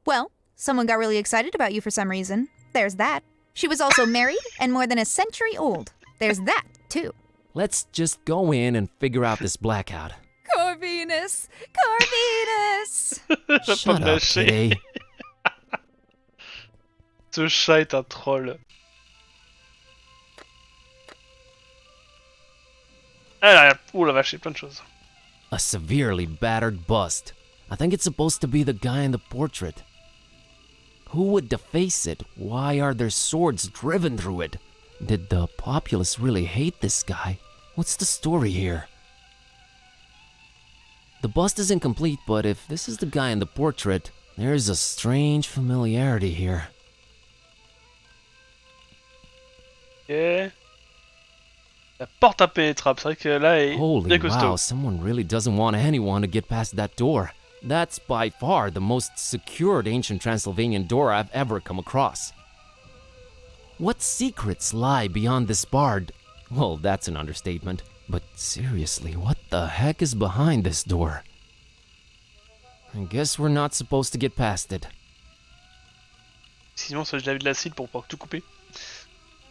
Well, someone got really excited about you for some reason. There's that. She was also married and more than a century old. There's that, too. Let's just go in and figure out this blackout. Corvinus! Corvinus! Shut up, Kitty. Ce chat est un troll. Ah, ouh la vache, il y a plein de choses. A severely battered bust. I think it's supposed to be the guy in the portrait. Who would deface it? Why are there swords driven through it? Did the populace really hate this guy? What's the story here? The bust is incomplete, but if this is the guy in the portrait, there's a strange familiarity here. Ok. La porte impénétrable, c'est vrai que là est Holy bien costaud. wow, someone really doesn't want anyone to get past that door. That's by far the most secured ancient Transylvanian door I've ever come across. What secrets lie beyond this barred? Well, that's an understatement. But seriously, what the heck is behind this door? I guess we're not supposed to get past it. Sinon, ça je l'avais de l'acide pour pouvoir tout couper.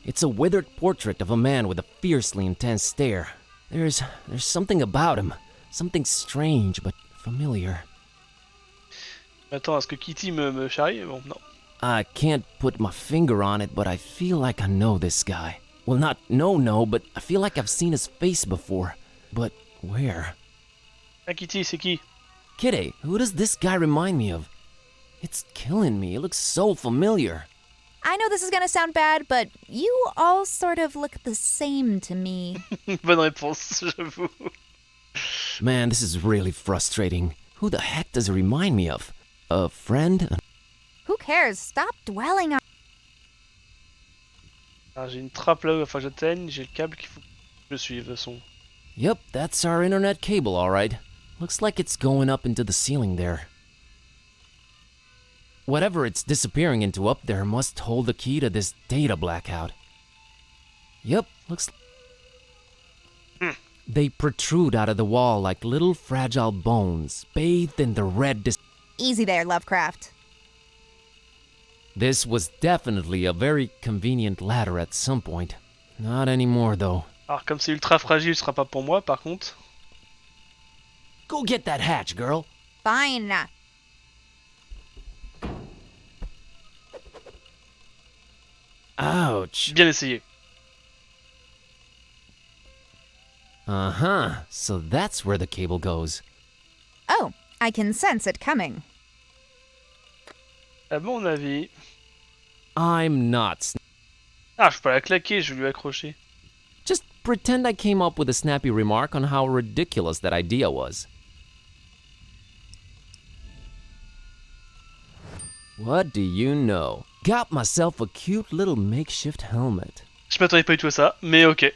It's a withered portrait of a man with a fiercely intense stare. There's something about him. Something strange but familiar. Attends, est-ce que Kitty me charrie? Bon, non. I can't put my finger on it, but I feel like I know this guy. Well, not no, but I feel like I've seen his face before. But where? Ah, Kitty, c'est qui? Kitty, who does this guy remind me of? It's killing me. It looks so familiar. I know this is gonna sound bad, but you all sort of look the same to me. Bonne réponse, j'avoue. Man, this is really frustrating. Who the heck does it remind me of? A friend? Who cares? Stop dwelling on... Alors, j'ai une trappe là où il va falloir que j'atteigne, j'ai le câble qu'il faut que je suive de toute façon. Yep, that's our internet cable, alright. Looks like it's going up into the ceiling there. Whatever it's disappearing into up there must hold the key to this data blackout. Yep, looks... They protrude out of the wall like little fragile bones, bathed in the red... Easy there, Lovecraft. This was definitely a very convenient ladder at some point. Not anymore, though. Alors, comme c'est ultra fragile, ce sera pas pour moi, par contre. Go get that hatch, girl. Fine. Ouch. Bien essayé. Uh-huh. So that's where the cable goes. Oh, I can sense it coming. À mon avis... I'm not... Ah, je peux la claquer, je vais lui accrocher. Just pretend I came up with a snappy remark on how ridiculous that idea was. What do you know? Got myself a cute little makeshift helmet. Je m'attendais pas du tout à ça, mais ok.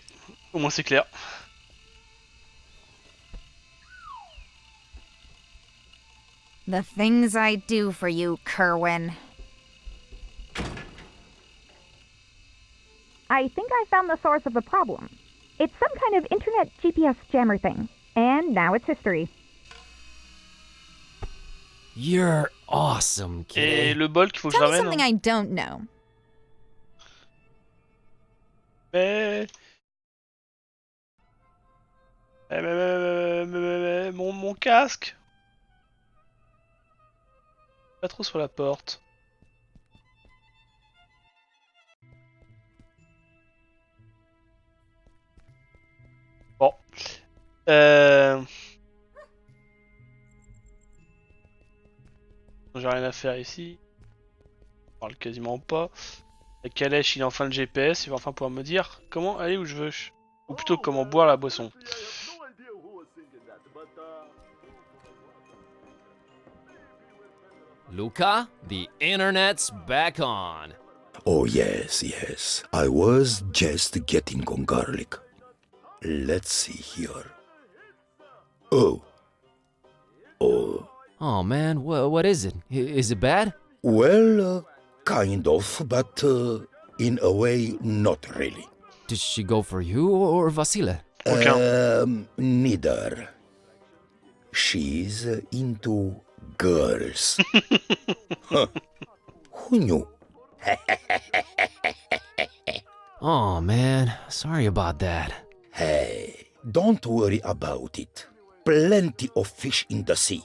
Au moins c'est clair. The things I do for you, Kerwin. I think I found the source of the problem. It's some kind of internet GPS jammer thing. And now it's history. You're awesome, kid. Et le bol qu'il faut que je Tell me ramène. something I don't know. Mais mon casque. Pas trop sur la porte. Bon. J'ai rien à faire ici. On parle quasiment pas. La calèche, il a enfin le GPS, il va enfin pouvoir me dire comment aller où je veux. Ou plutôt comment boire la boisson. Luca, the internet's back on. Oh, yes, yes. I was just getting on garlic. Let's see here. Oh. Oh man, what is it? Is it bad? Well, kind of, but in a way, not really. Did she go for you or Vasile? Neither. She's into girls. Huh. Who knew? Oh man, sorry about that. Hey, don't worry about it. Plenty of fish in the sea.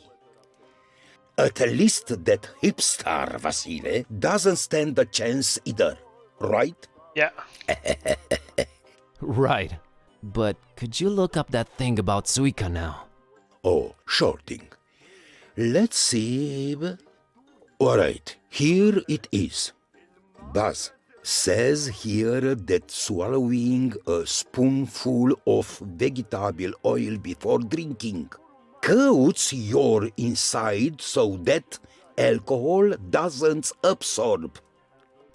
At least that hipster Vasile doesn't stand a chance either, right? Yeah. Right. But could you look up that thing about Suika now? Oh, sure thing. Let's see. Alright, here it is. Buzz says here that swallowing a spoonful of vegetable oil before drinking coats your inside so that alcohol doesn't absorb.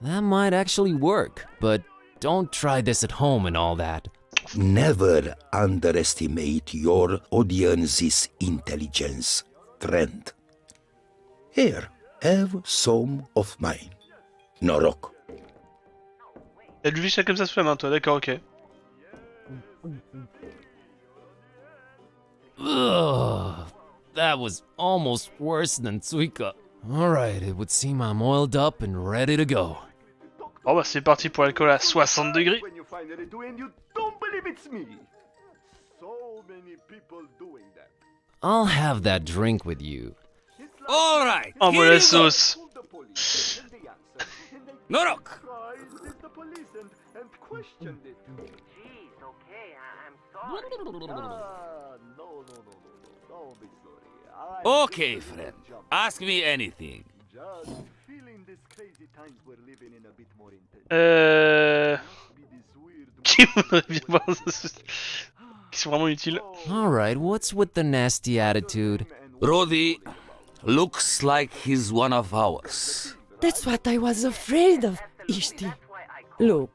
That might actually work, but don't try this at home and all that. Never underestimate your audience's intelligence, friend. Here, have some of mine. Noroc. T'as du fiche comme ça sous la main, toi, d'accord, ok. Ugh, that was almost worse than Suika. Alright, it would seem I'm oiled up and ready to go. Bon bah c'est parti pour l'alcool à 60 degrés. When you finally do and you don't believe it's me. So many people doing that. I'll have that drink with you. All right. Envoie la sauce. Norok. The police and questioned it. Jeez, okay, I'm sorry. No, don't be sorry. Okay, friend. Ask me anything. Just feeling these crazy times we're living in a bit more intense. Qui voudrait bien voir ça? Qui sont vraiment utiles. Alright, what's with the nasty attitude? Rodi looks like he's one of ours. That's what I was afraid of, Ishti. Look,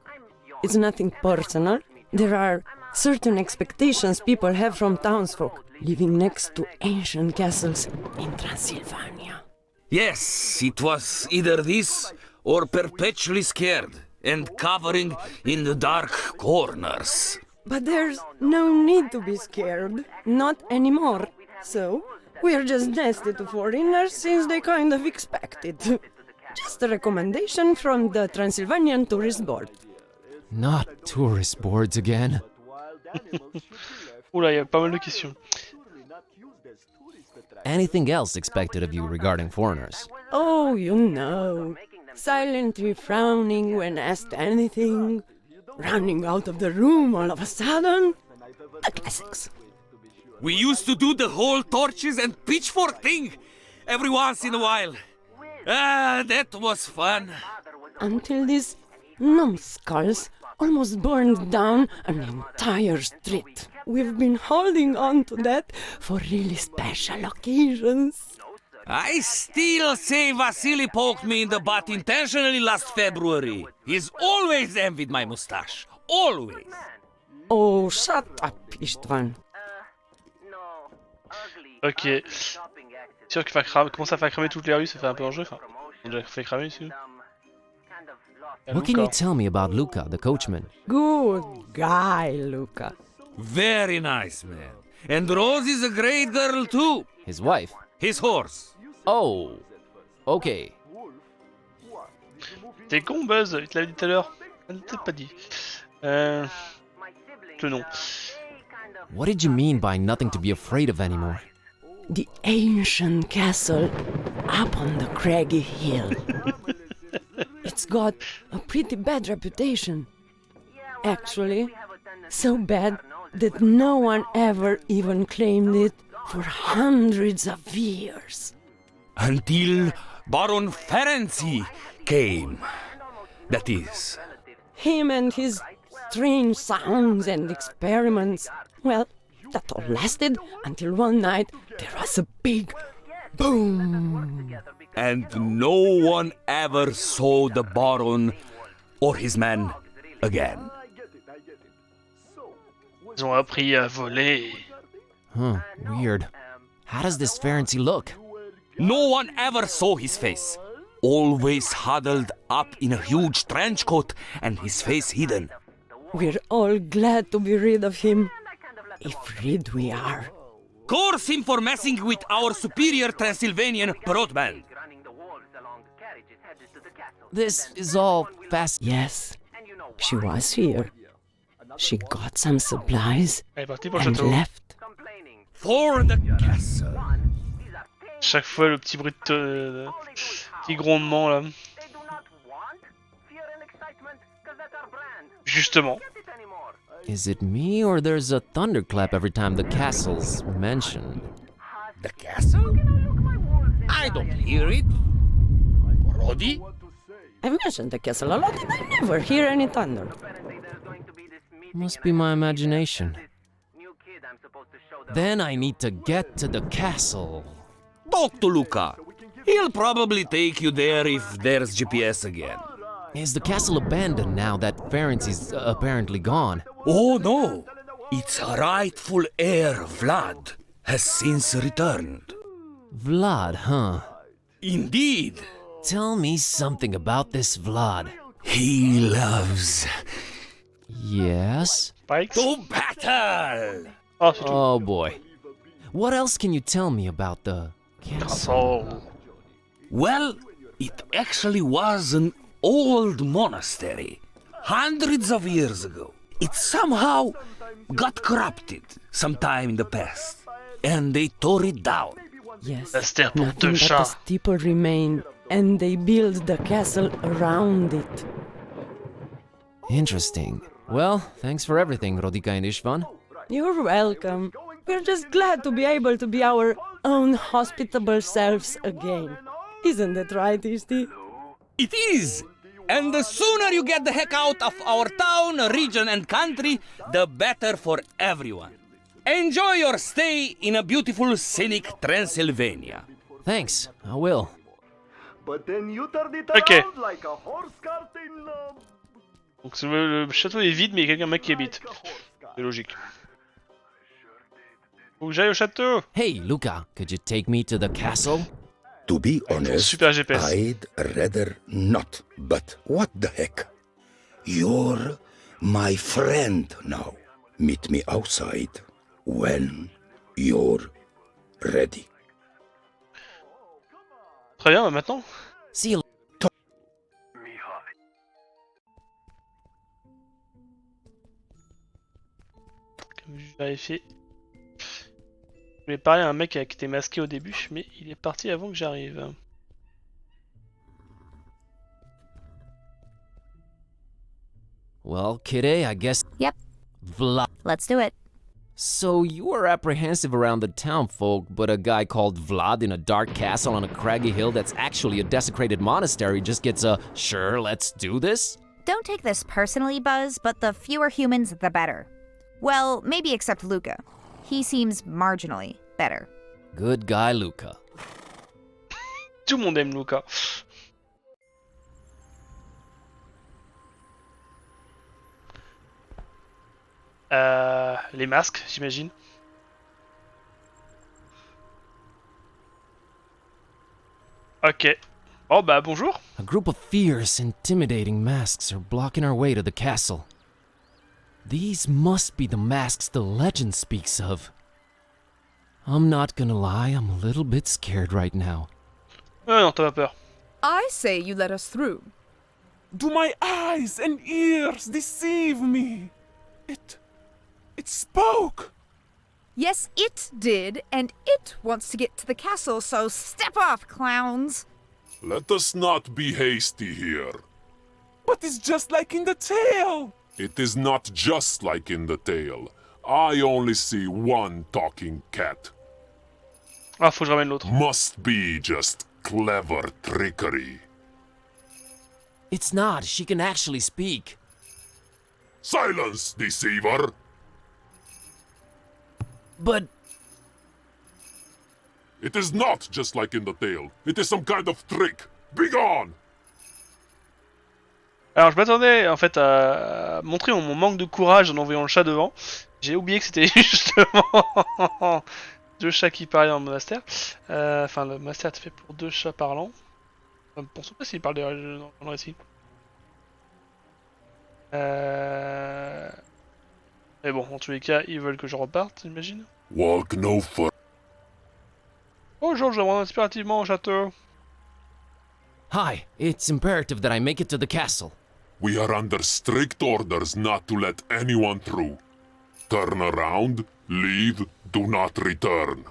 it's nothing personal. There are certain expectations people have from townsfolk living next to ancient castles in Transylvania. Yes, it was either this or perpetually scared and covering in the dark corners. But there's no need to be scared. Not anymore. So, we're just nasty to foreigners since they kind of expect it. Just a recommendation from the Transylvanian Tourist Board. Not tourist boards again. Oula, y a pas mal de questions. Anything else expected of you regarding foreigners? Oh, you know. Silently frowning when asked anything. Running out of the room all of a sudden. The classics. We used to do the whole torches and pitchfork thing every once in a while. That was fun. Until these numbskulls almost burned down an entire street. We've been holding on to that for really special occasions. I still say Vasily poked me in the butt intentionally last February. He's always envied my mustache. Always. Oh, shut up, Istvan. Ok. Sûr que commencer à faire cramer toutes les rues, ça fait un peu enjeu. Enfin, on a déjà fait cramer ici. What can you tell me about Luca, the coachman? Good guy, Luca. Very nice, man. And Rose is a great girl, too. His wife? His horse. Oh, okay. T'es con, Buzz, il te l'avait dit tout à l'heure. Elle ne t'a pas dit. Que non. What did you mean by nothing to be afraid of anymore? The ancient castle up on the craggy hill. It's got a pretty bad reputation. Actually, so bad that no one ever even claimed it for hundreds of years. Until Baron Ferenczi came. That is. Him and his strange sounds and experiments. Well, that all lasted until one night there was a big boom. And no one ever saw the Baron or his men again. Ils ont appris à voler. Huh, weird. How does this Pharisee look? No one ever saw his face. Always huddled up in a huge trench coat and his face hidden. We're all glad to be rid of him. If rid we are. Curse him for messing with our superior Transylvanian broadband. This is all fast. Yes, she was here. She got some supplies Elle est partie pour le and château. left. For the castle. Chaque fois le petit bruit petit grondement là. Justement. Is it me or there's a thunderclap every time the castle's mentioned? The castle? I don't hear it. Roddy? I've mentioned the castle a lot and I never hear any thunder. Must be my imagination. Then I need to get to the castle. Talk to Luca. He'll probably take you there if there's GPS again. Is the castle abandoned now that Pharisee's apparently gone? Oh no! Its rightful heir, Vlad, has since returned. Vlad, huh? Indeed. Tell me something about this Vlad. He loves Yes? Spikes? to battle! Oh boy. What else can you tell me about the castle? Well, it actually was an old monastery, hundreds of years ago. It somehow got corrupted sometime in the past, and they tore it down. Yes, Terre pour nothing deux but the chats. steeple remained, and they built the castle around it. Interesting. Well, thanks for everything, Rodika and Ishvan. You're welcome. We're just glad to be able to be our own hospitable selves again. Isn't that right, Ishti? It is! And the sooner you get the heck out of our town, region, and country, the better for everyone. Enjoy your stay in a beautiful, scenic Transylvania. Thanks, I will. But then you turned it Ok. around like a horse cart in Donc le château est vide mais il y a quelqu'un mec qui habite. C'est logique. Faut que j'aille au château. Hey, Luca, could you take me to the castle? To be honest, Super GPS. I'd rather not. But what the heck? You're my friend now. Meet me outside when you're ready. Très bien, bah maintenant. See you. Comme je vérifiais. Je voulais parler à un mec qui était masqué au début, mais il est parti avant que j'arrive. Well, Kitty, I guess. Yep. Vlad. Let's do it. So you were apprehensive around the town folk, but a guy called Vlad in a dark castle on a craggy hill that's actually a desecrated monastery just gets a sure, let's do this? Don't take this personally, Buzz, but the fewer humans, the better. Well, maybe except Luca. He seems marginally better. Good guy, Luca. Tout le monde aime Luca. Les masques, j'imagine. Ok. Oh bah bonjour. A group of fierce, intimidating masks are blocking our way to the castle. These must be the masks the legend speaks of. I'm not gonna lie, I'm a little bit scared right now. Non, t'as pas peur. I say you let us through. Do my eyes and ears deceive me? It spoke! Yes, it did, and it wants to get to the castle, so step off, clowns! Let us not be hasty here. But it's just like in the tale! It is not just like in the tale. I only see one talking cat. Ah, faut que je ramène l'autre. Must be just clever trickery. It's not, she can actually speak. Silence, deceiver! But... It is not just like in the tale. It is some kind of trick. Begone! Alors je m'attendais en fait à montrer mon manque de courage en envoyant le chat devant. J'ai oublié que c'était justement deux chats qui parlaient dans le monastère. Enfin le monastère est fait pour deux chats parlants. Je ne pense pas s'il parle dans le récit. Mais bon, en tous les cas, ils veulent que je reparte, j'imagine. Walk no further. Bonjour, je rentre impérativement au château. Hi, it's imperative that I make it to the castle. We are under strict orders not to let anyone through. Turn around, leave, do not return.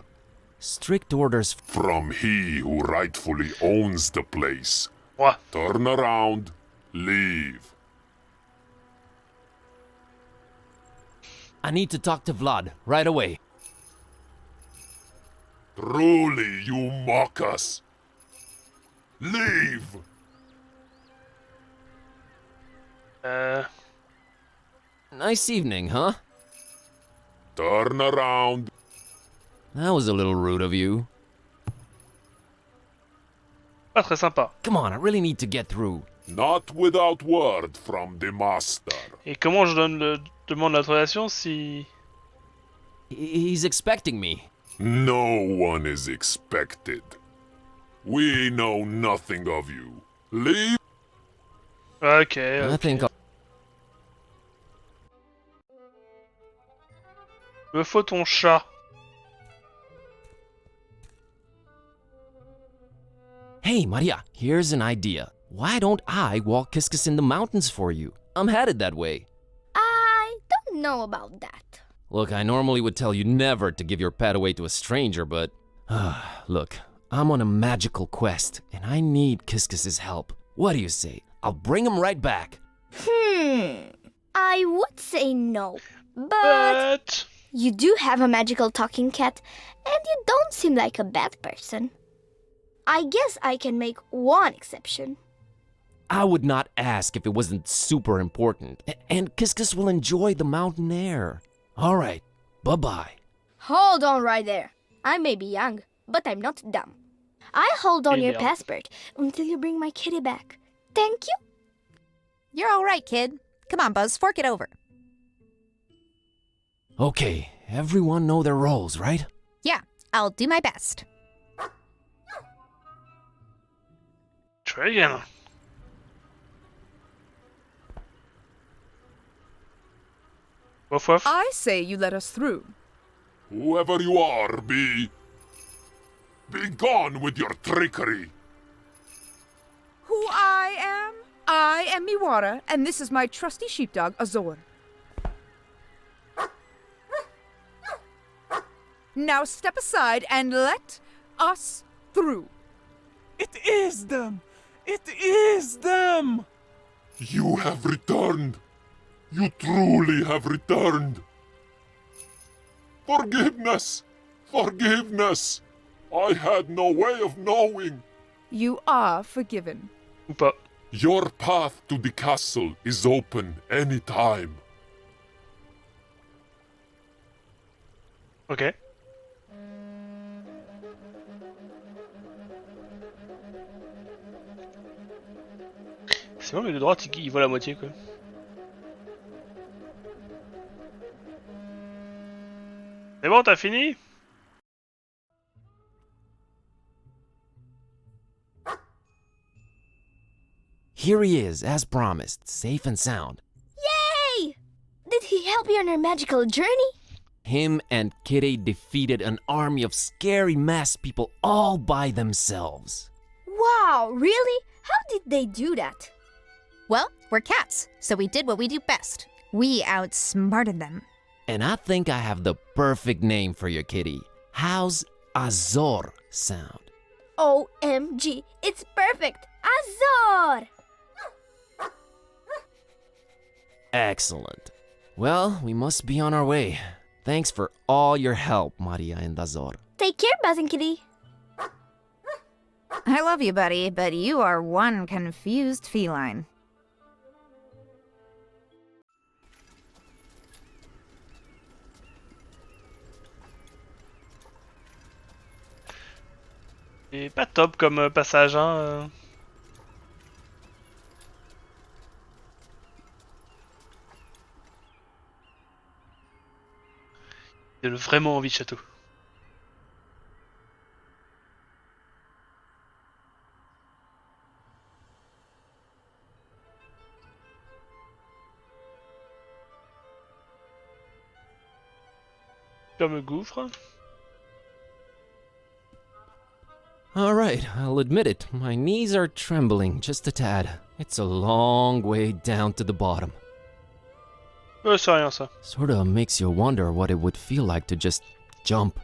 Strict orders from he who rightfully owns the place. What? Turn around, leave. I need to talk to Vlad right away. Truly, you mock us. Leave! Nice evening, huh? Turn around. That was a little rude of you. Pas très sympa. Come on, I really need to get through. Not without word from the master. Et comment je demande l'autorisation si... He's expecting me. No one is expected. We know nothing of you. Leave. Okay. I think I'll... Me faut ton chat. Hey, Maria, here's an idea. Why don't I walk Kiskus in the mountains for you? I'm headed that way. I don't know about that. Look, I normally would tell you never to give your pet away to a stranger, but... look, I'm on a magical quest, and I need Kiskus's help. What do you say? I'll bring him right back. I would say no, but... You do have a magical talking cat, and you don't seem like a bad person. I guess I can make one exception. I would not ask if it wasn't super important, and Kiskus will enjoy the mountain air. All right, bye-bye. Hold on right there. I may be young, but I'm not dumb. I hold on your passport until you bring my kitty back. Thank you. You're all right, kid. Come on, Buzz, fork it over. Okay, everyone know their roles, right? Yeah, I'll do my best. Try again. Woof woof. I say you let us through. Whoever you are, be gone with your trickery. Who I am? I am Miwara, and this is my trusty sheepdog, Azor. Now step aside and let us through. It is them! It is them! You have returned. You truly have returned. Forgiveness! Forgiveness! I had no way of knowing. You are forgiven. Ou pas. Your path to the castle is open any time. Ok. C'est bon, mais de droite, il voit la moitié, quoi. C'est bon, t'as fini? Here he is, as promised, safe and sound. Yay! Did he help you on your magical journey? Him and Kitty defeated an army of scary masked people all by themselves. Wow, really? How did they do that? Well, we're cats, so we did what we do best. We outsmarted them. And I think I have the perfect name for your kitty. How's Azor sound? OMG, it's perfect! Azor! Excellent. Well, we must be on our way. Thanks for all your help, Maria and Azor. Take care, Buzz and Kitty. I love you, buddy, but you are one confused feline. C'est pas top comme passage, hein. donne vraiment envie de château. Comme gouffre. Alright, I'll admit it. My knees are trembling just a tad. It's a long way down to the bottom. C'est rien ça. Sorta makes you wonder what it would feel like to just jump.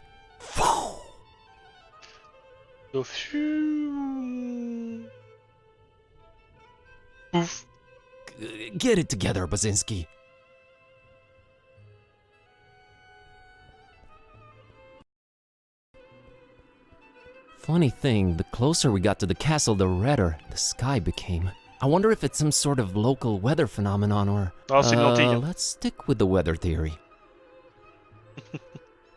So, phew. Ouf. Get it together, Basinski. Funny thing, the closer we got to the castle, the redder the sky became. I wonder if it's some sort of local weather phenomenon or... let's stick with the weather theory.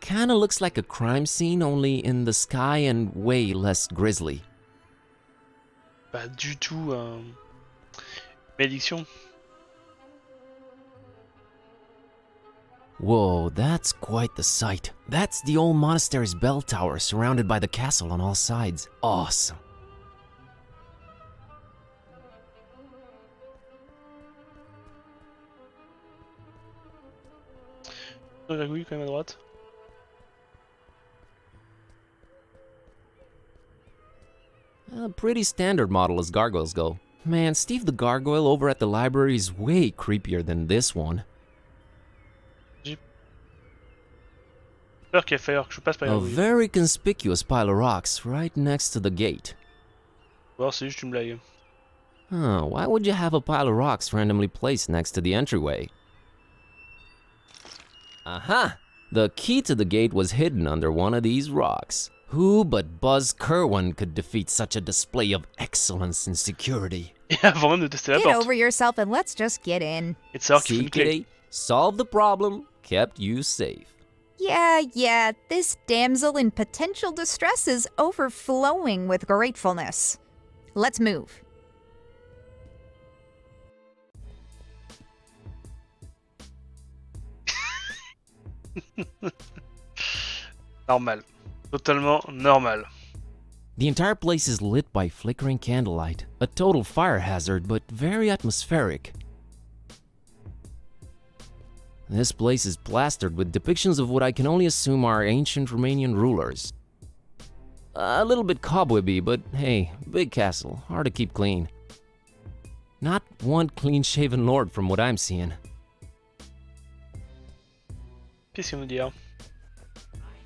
Kinda looks like a crime scene, only in the sky and way less grisly. Pas du tout malédiction. Whoa, that's quite the sight. That's the old monastery's bell tower surrounded by the castle on all sides. Awesome. Gargouille quand même à droite. A pretty standard model as gargoyles go. Man, Steve the Gargoyle over at the library is way creepier than this one. A very conspicuous pile of rocks right next to the gate. Bon, c'est juste une blague. Huh, why would you have a pile of rocks randomly placed next to the entryway? Aha! The key to the gate was hidden under one of these rocks. Who but Buzz Kerwin could defeat such a display of excellence and security? Avant même de tester la Get porte. over yourself and let's just get in. It's our qu'il faut une clé. Kitty, solved the problem, kept you safe. Yeah, this damsel in potential distress is overflowing with gratefulness. Let's move. Normal. Totalement normal. The entire place is lit by flickering candlelight. A total fire hazard, but very atmospheric. This place is plastered with depictions of what I can only assume are ancient Romanian rulers. A little bit cobwebby, but hey, big castle, hard to keep clean. Not one clean-shaven lord from what I'm seeing. Qu'est-ce qu'il me dit?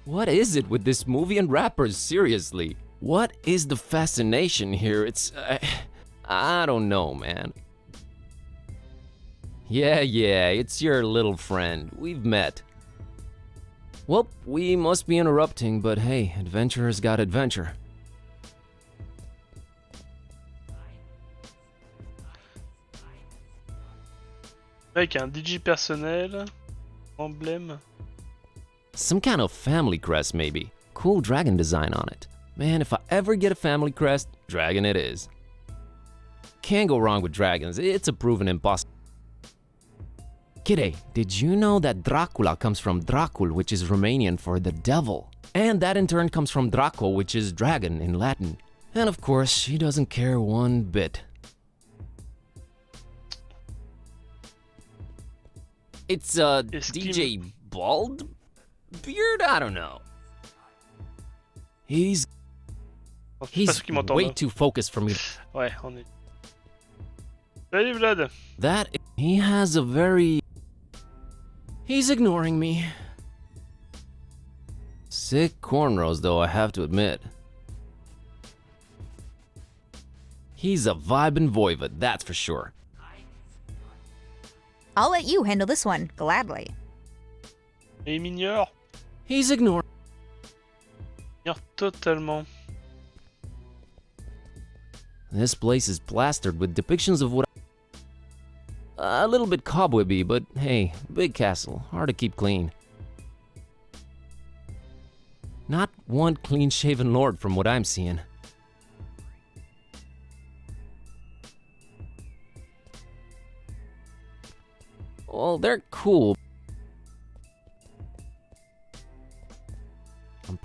What is it with this movie and rappers, seriously? What is the fascination here? It's... I don't know, man. Yeah, it's your little friend. We've met. Well, we must be interrupting, but hey, adventurers got adventure. Avec un DJ personnel, emblème. Some kind of family crest, maybe. Cool dragon design on it. Man, if I ever get a family crest, dragon it is. Can't go wrong with dragons, it's a proven impossible. Kidde, did you know that Dracula comes from Dracul, which is Romanian for the devil? And that in turn comes from Draco, which is dragon in Latin. And of course, she doesn't care one bit. It's DJ Bald Beard? I don't know. He's way too focused for me. Ouais, on est. Salut Vlad. That he has a very... He's ignoring me. Sick cornrows, though, I have to admit. He's a vibin' voivod, that's for sure. I'll let you handle this one, gladly. Et m'ignore. He's ignoring. Ignore totalement. This place is plastered with depictions of what... A little bit cobwebby, but hey, big castle, hard to keep clean. Not one clean-shaven lord from what I'm seeing. Well, they're cool.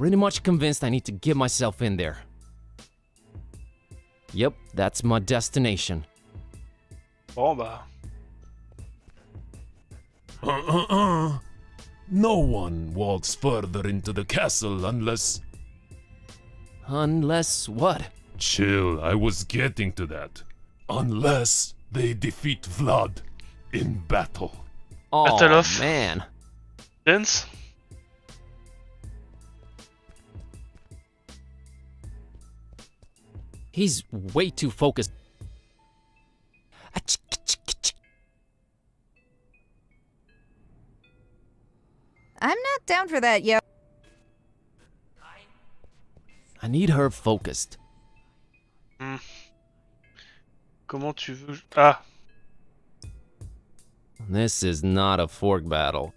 Pretty much convinced I need to get myself in there. Yep, that's my destination. Bon bah. No one walks further into the castle unless... Unless what? Chill, I was getting to that. Unless they defeat Vlad in battle. Oh, Battle of man. Dance? He's way too focused. I'm not down for that, yo. I need her focused. Comment tu veux... Ah. This is not a fork battle.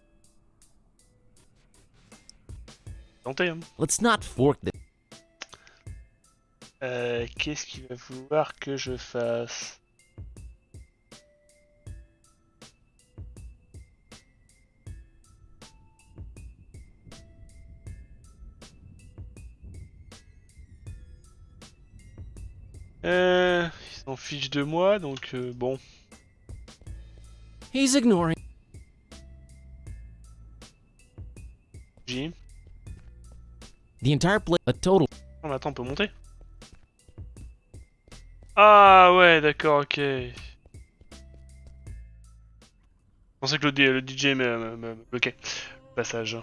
Tentez, hein. Let's not fork this. Qu'est-ce qu'il va vouloir que je fasse? Il s'en fiche de moi, donc bon. He's ignoring. J. The entire play. A total. Oh, mais attends, on peut monter? Ah ouais, d'accord, ok. Je pensais que le DJ me bloquait le passage.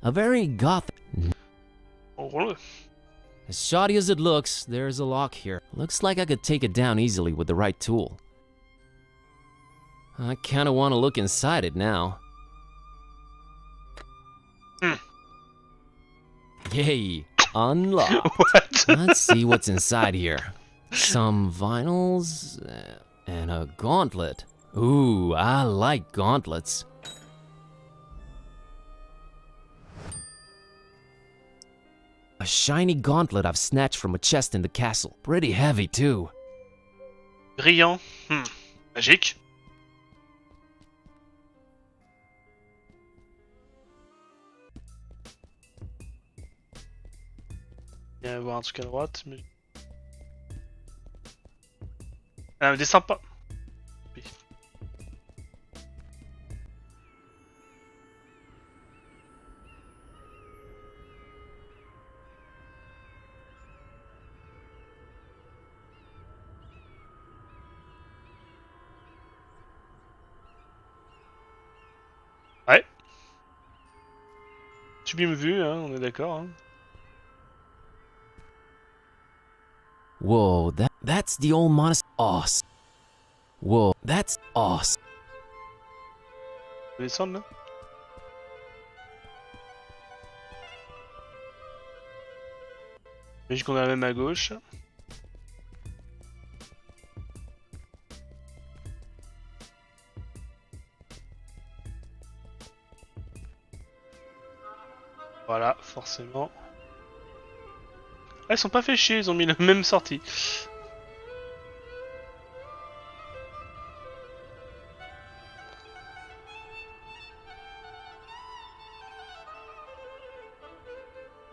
A very gothic. Oh, As shoddy as it looks, there's a lock here. Looks like I could take it down easily with the right tool. I kinda wanna look inside it now. Yay, unlocked. What? Let's see what's inside here. Some vinyls and a gauntlet. Ooh, I like gauntlets. A shiny gauntlet I've snatched from a chest in the castle. Pretty heavy too. Brillant. Magique. Il va y avoir un truc à droite, mais... Ah, mais descends pas. Oui. Ouais. Sublime vue, hein, on est d'accord. Hein. Whoa, that's the old monastery. Awesome. Whoa, that's awesome. On peut descendre là. Mais qu'on a la même à gauche. Voilà, forcément. Ah, ils sont pas fait chier, ils ont mis la même sortie.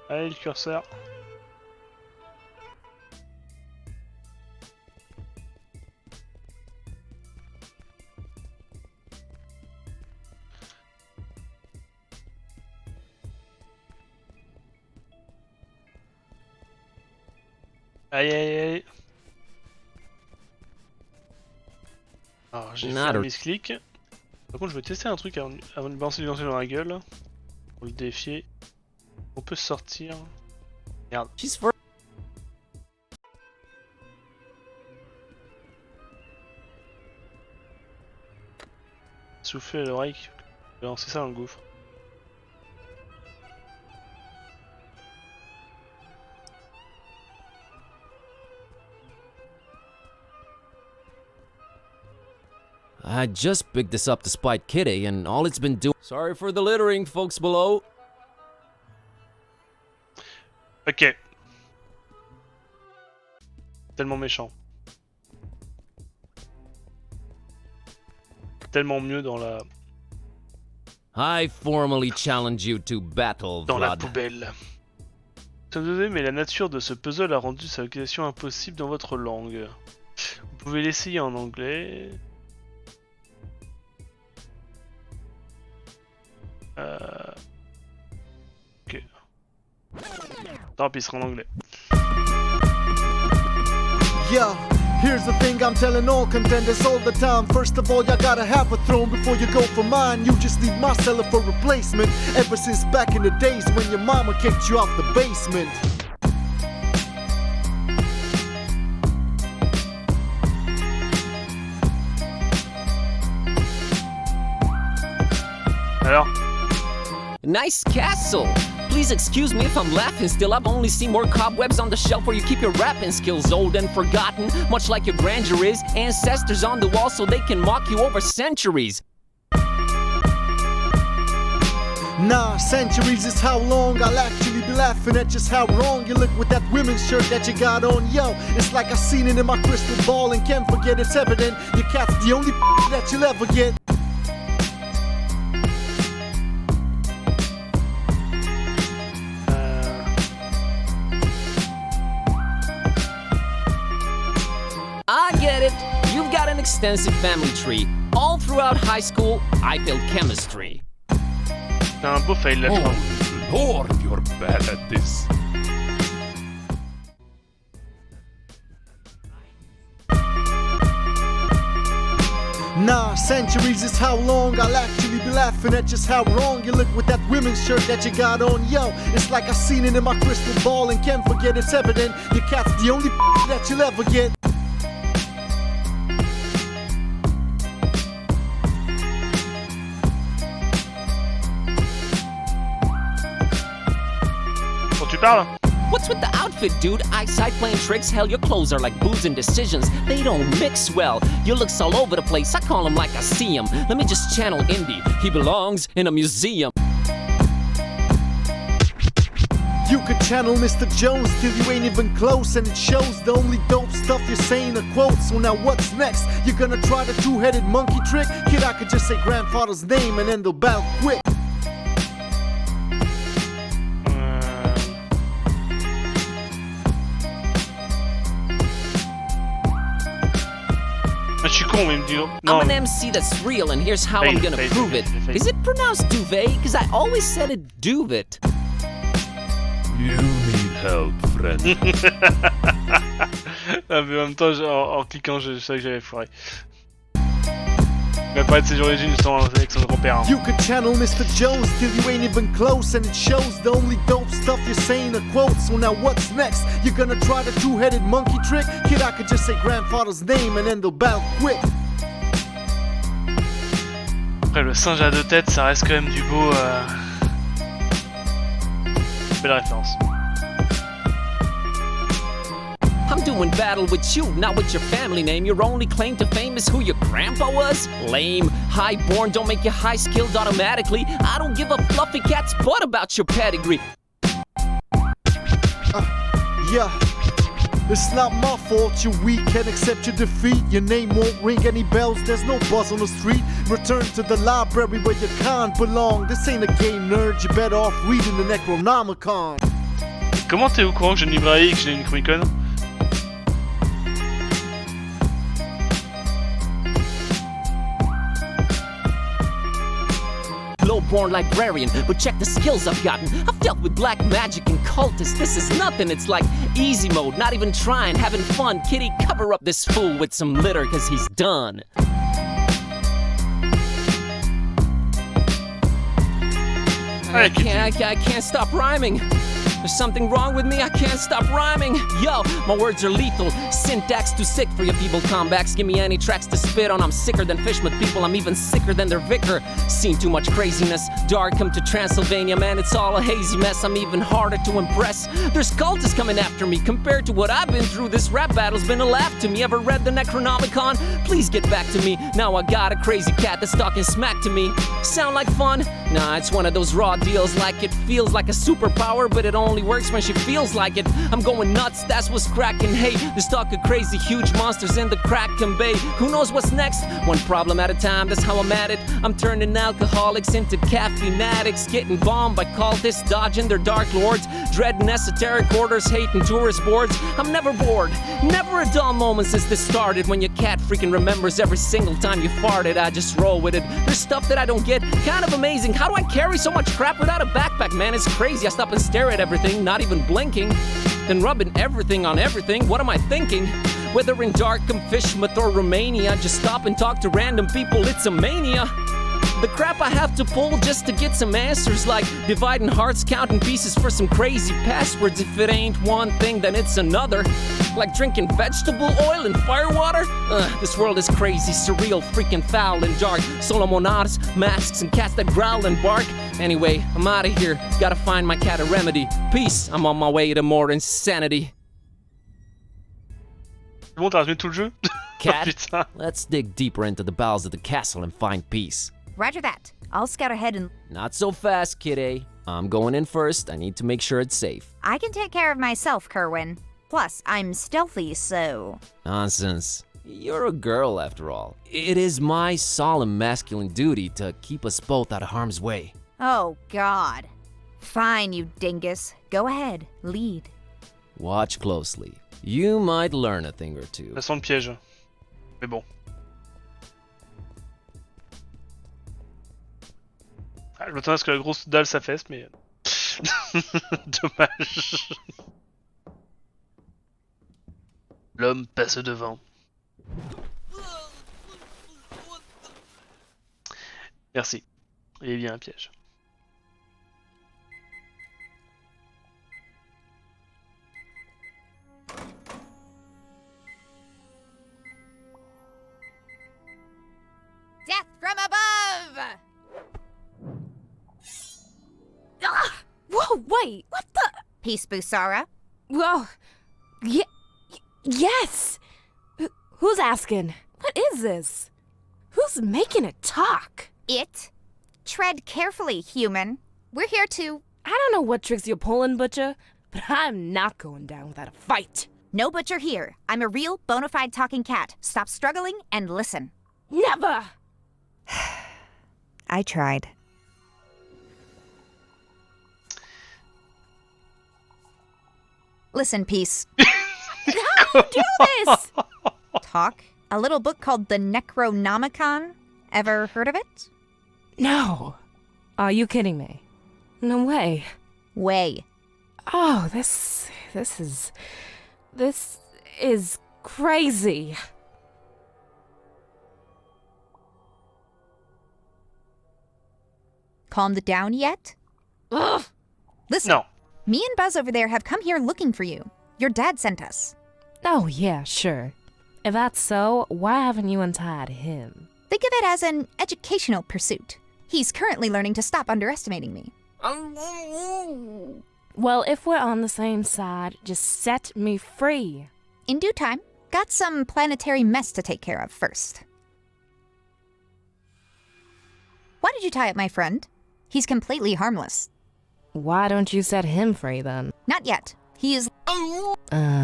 Allez, le curseur. Aïe aïe aïe. Alors j'ai fait un misclick. Par contre je vais tester un truc avant de lui balancer du lancer dans la gueule. Pour le défier. On peut sortir. Merde. Souffler à l'oreille. Je vais lancer ça dans le gouffre. I just picked this up to spite Kitty, and all it's been doing. Sorry for the littering, folks below. Ok. Tellement méchant. Tellement mieux dans la... I formally challenge you to battle, Dans la Vlad. poubelle. Désolé, mais la nature de ce puzzle a rendu sa localisation impossible dans votre langue. Vous pouvez l'essayer en anglais. Ok. Tant pis, il sera en anglais. Yeah, here's the thing I'm telling all contenders all the time. First of all, you gotta have a throne before you go for mine. You just need my cellar for replacement. Ever since back in the days when your mama kicked you out the basement. Alors? Nice castle! Please excuse me if I'm laughing still. I've only seen more cobwebs on the shelf where you keep your rapping skills. Old and forgotten, much like your grandeur is. Ancestors on the wall so they can mock you over centuries. Nah, centuries is how long I'll actually be laughing at just how wrong you look with that women's shirt that you got on. Yo, it's like I seen it in my crystal ball and can't forget it's evident. Your cat's the only that you'll ever get. I get it. You've got an extensive family tree. All throughout high school, I failed chemistry. T'as un beau fail là, Oh, Lord, you're bad at this. Nah, centuries is how long I'll actually be laughing at just how wrong you look with that women's shirt that you got on. Yo, it's like I seen it in my crystal ball and can't forget it's evident. Your cat's the only that you'll ever get. Quand tu parles? What's with the outfit, dude? Eyesight playing tricks? Hell, your clothes are like booze and decisions. They don't mix well. Your looks all over the place. I call him like I see him. Let me just channel Indy. He belongs in a museum. You could channel Mr. Jones till you ain't even close, and it shows the only dope stuff you're saying are quotes. So now what's next? You're gonna try the two-headed monkey trick? Kid, I could just say grandfather's name and then they'll bow quick. Je suis con, mais il me dit non. I'm an MC that's real, and here's how I'm gonna prove it. Is it pronounced duvet? Because I always said it duvet. You need help, friend. Ah, mais en même temps, en cliquant, je savais que j'avais foiré. Il va pas être ses origines avec son grand-père. Hein. You could channel Mr. Jones till you ain't even close, and it shows the only dope stuff you're saying are quotes. So now what's next? You're gonna try the two-headed monkey trick? Kid, I could just say grandfather's name and then they'll bow quick. Après, le singe à deux têtes, ça reste quand même du beau. Belle référence. I'm doing battle with you, not with your family name. Your only claim to fame is who your grandpa was? Lame. Highborn don't make you high-skilled automatically. I don't give a fluffy cat's butt about your pedigree. Yeah, it's not my fault you're weak, can't accept your defeat. Your name won't ring any bells, there's no buzz on the street. Return to the library where you can't belong. This ain't a game, nerd, you're better off reading the Necronomicon. Comment t'es au courant que j'ai une librairie et que j'ai une Comic-Con? Low-born librarian, but check the skills I've gotten. I've dealt with black magic and cultists. This is nothing, it's like easy mode, not even trying, having fun. Kitty, cover up this fool with some litter, cause he's done. I can't stop rhyming. There's something wrong with me, I can't stop rhyming. Yo, my words are lethal. Syntax too sick for your feeble comebacks. Give me any tracks to spit on. I'm sicker than Fishmouth people, I'm even sicker than their vicar. Seen too much craziness. Dark come to Transylvania, man, it's all a hazy mess. I'm even harder to impress. There's cultists coming after me. Compared to what I've been through, this rap battle's been a laugh to me. Ever read the Necronomicon? Please get back to me. Now I got a crazy cat that's talking smack to me. Sound like fun? Nah, it's one of those raw deals like it feels like a superpower, but it only works when she feels like it. I'm going nuts, that's what's cracking. Hey, there's talk of crazy huge monsters in the Kraken Bay. Who knows what's next? One problem at a time, that's how I'm at it. I'm turning alcoholics into caffeine addicts, getting bombed by cultists, dodging their dark lords, dreading esoteric orders, hating tourist boards. I'm never bored, never a dull moment since this started. When your cat freaking remembers every single time you farted, I just roll with it. There's stuff that I don't get, kind of amazing. How do I carry so much crap without a backpack, man? It's crazy. I stop and stare at everything, not even blinking. Then rubbing everything on everything, what am I thinking? Whether in Darkham, Fishmouth, or Romania, just stop and talk to random people, it's a mania. The crap I have to pull just to get some answers, like dividing hearts, counting pieces for some crazy passwords. If it ain't one thing, then it's another. Like drinking vegetable oil and firewater? This world is crazy, surreal, freaking foul and dark. Solomonades, masks, and cats that growl and bark. Anyway, I'm out of here. Gotta find my cat a remedy. Peace, I'm on my way to more insanity. C'est bon, t'as résumé tout le jeu? Cat, Putain. let's dig deeper into the bowels of the castle and find peace. Roger that. I'll scout ahead and... Not so fast, kidday. I'm going in first. I need to make sure it's safe. I can take care of myself, Kerwin. Plus, I'm stealthy, so... Nonsense. You're a girl, after all. It is my solemn masculine duty to keep us both out of harm's way. Oh, God. Fine, you dingus. Go ahead. Lead. Watch closely. You might learn a thing or two. Ça sent le piège. Mais bon. Ah, je m'attendais à ce que la grosse dalle s'affaisse, mais... Dommage. L'homme passe devant. Merci. Il est bien un piège. Death from above! Ah! Whoa, wait, what the? Peace, Busara. Whoa. Yes! Who's asking? What is this? Who's making it talk? It? Tread carefully, human. We're here to... I don't know what tricks you're pulling, Butcher, but I'm not going down without a fight. No Butcher here. I'm a real, bona fide talking cat. Stop struggling and listen. Never! I tried. Listen, Peace. How do you do this? Talk? A little book called the Necronomicon. Ever heard of it? No. Are you kidding me? No way. Way. Oh, this is crazy. Calmed down yet? Ugh. Listen. No. Me and Buzz over there have come here looking for you. Your dad sent us. Oh, yeah, sure. If that's so, why haven't you untied him? Think of it as an educational pursuit. He's currently learning to stop underestimating me. Well, if we're on the same side, just set me free. In due time. Got some planetary mess to take care of first. Why did you tie up my friend? He's completely harmless. Why don't you set him free, then? Not yet. He is... Uh...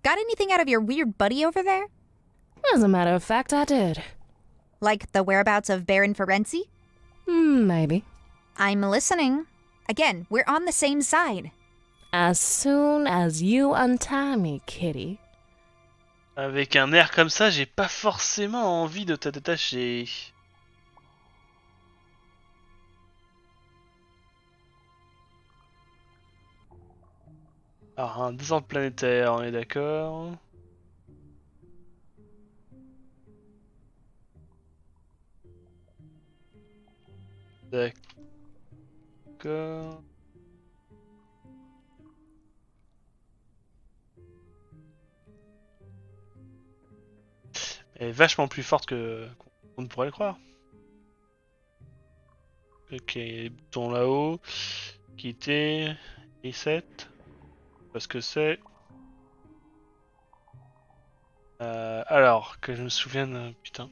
Got anything out of your weird buddy over there? As a matter of fact, I did. Like the whereabouts of Baron Ferenzi? Maybe. I'm listening. Again, we're on the same side. As soon as you untie me, kitty. Avec un air comme ça, j'ai pas forcément envie de te détacher. Alors, un désordre planétaire, on est d'accord. D'accord. Elle est vachement plus forte qu'on ne pourrait le croire. Ok, bouton là-haut. Quitter. Reset. Parce que c'est. Alors, que je me souvienne. Putain.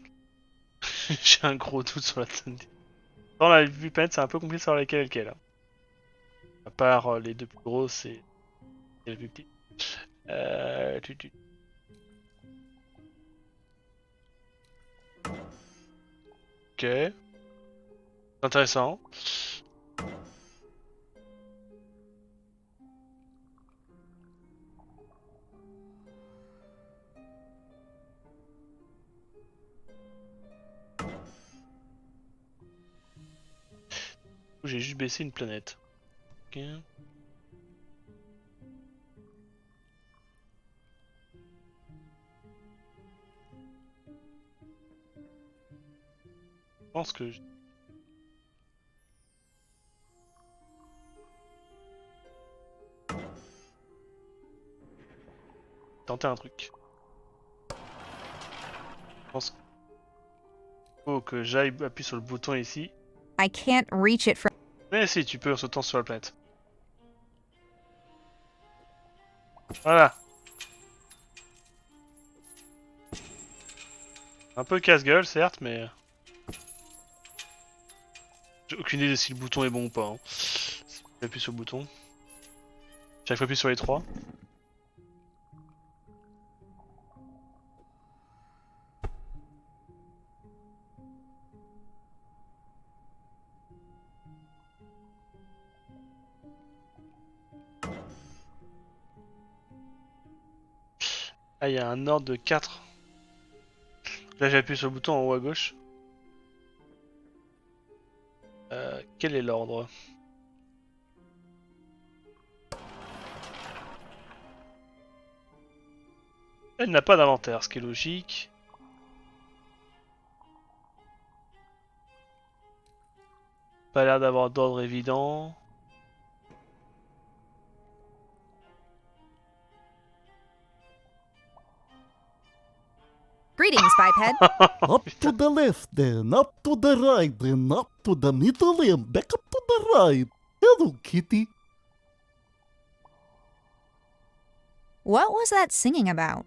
J'ai un gros doute sur la zone. Dans la vue planète, c'est un peu compliqué de savoir laquelle est laquelle. Hein. À part les deux plus grosses et les plus petites. Tu, tu. Ok. Intéressant. J'ai juste baissé une planète. Ok. Je pense que... Tenter un truc. Je pense qu'il faut que j'aille appuyer sur le bouton ici. I can't reach it from. Mais si, tu peux en sautant sur la planète. Voilà. Un peu casse-gueule, certes, mais... J'ai aucune idée de si le bouton est bon ou pas. Hein. Si j'appuie sur le bouton. Chaque fois, appuie sur les trois. Ah, il y a un ordre de 4. Là, j'appuie sur le bouton en haut à gauche. Quel est l'ordre? Elle n'a pas d'inventaire, ce qui est logique. Pas l'air d'avoir d'ordre évident. Greetings, biped. Up to the left, then up to the right, then up to the middle, and back up to the right. Hello, kitty. What was that singing about?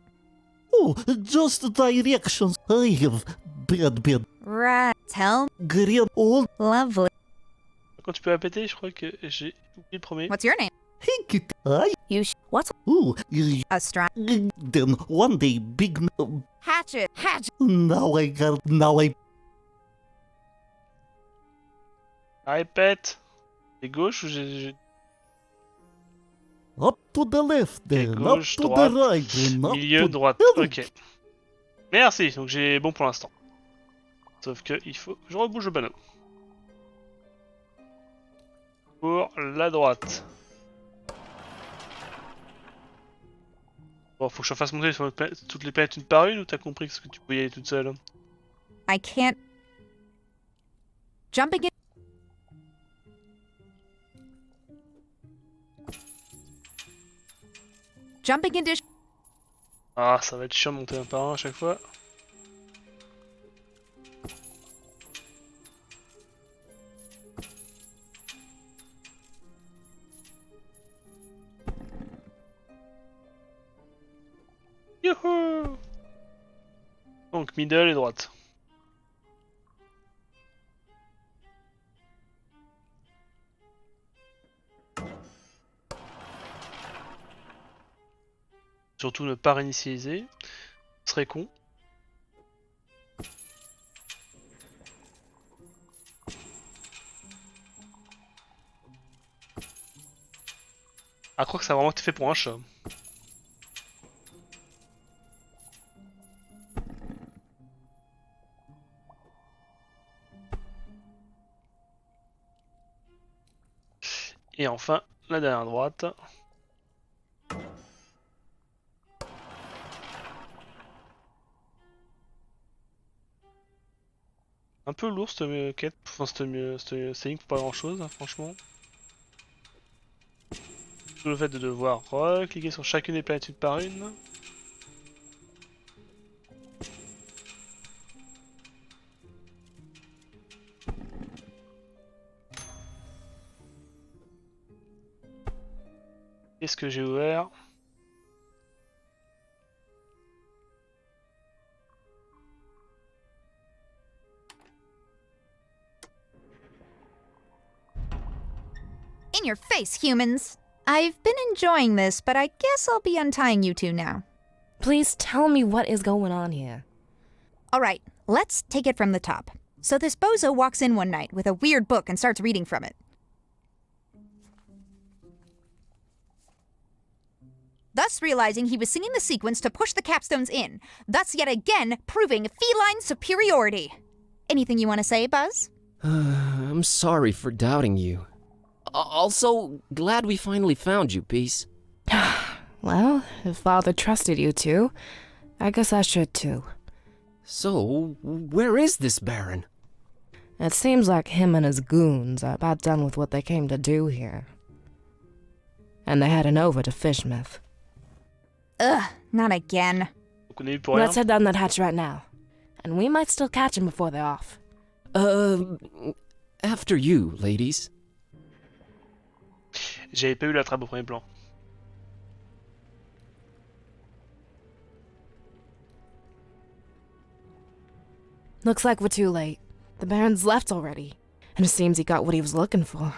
Oh, just directions. I have bad. Right. Tell. Green old. Lovely. Quand tu peux répéter, je crois que j'ai oublié le premier. What's your name? Hey, kitty. I. What's? Ooh, A strap. then one day, big. Hatchet. Now I. Répète. C'est gauche ou j'ai... Up to the left, then gauche, up to droite, the right, then up milieu, to... droite. Hello. Ok. Merci, donc j'ai bon pour l'instant. Sauf que il faut que je rebouge le panneau. Pour la droite. Bon, faut que je fasse monter sur toutes les planètes une par une ou t'as compris que tu peux y aller toute seule? I can't. Jumping in. Jumping into. Ah, ça va être chiant de monter un par un à chaque fois. Youhou! Donc middle et droite. Surtout ne pas réinitialiser. Ce serait con. Ah, je crois que ça a vraiment été fait pour un chat. Et enfin, la dernière droite. Un peu lourd cette quête, enfin cette ligne pour pas grand chose, hein, franchement. Tout le fait de devoir cliquer sur chacune des planètes une par une. Qu'est-ce que j'ai ouvert? in your face, humans! I've been enjoying this, but I guess I'll be untying you two now. Please tell me what is going on here. All right, let's take it from the top. So this bozo walks in one night with a weird book and starts reading from it. Thus realizing he was singing the sequence to push the capstones in, thus yet again proving feline superiority. Anything you want to say, Buzz? I'm sorry for doubting you. Also, glad we finally found you, Peace. Well, if Father trusted you two, I guess I should too. So, where is this Baron? It seems like him and his goons are about done with what they came to do here. And they're heading over to Fishmouth. Ugh, not again. Let's head down that hatch right now. And we might still catch him before they're off. After you, ladies. J'avais pas eu la trappe au premier plan. Looks like we're too late. The Baron's left already. And it seems he got what he was looking for.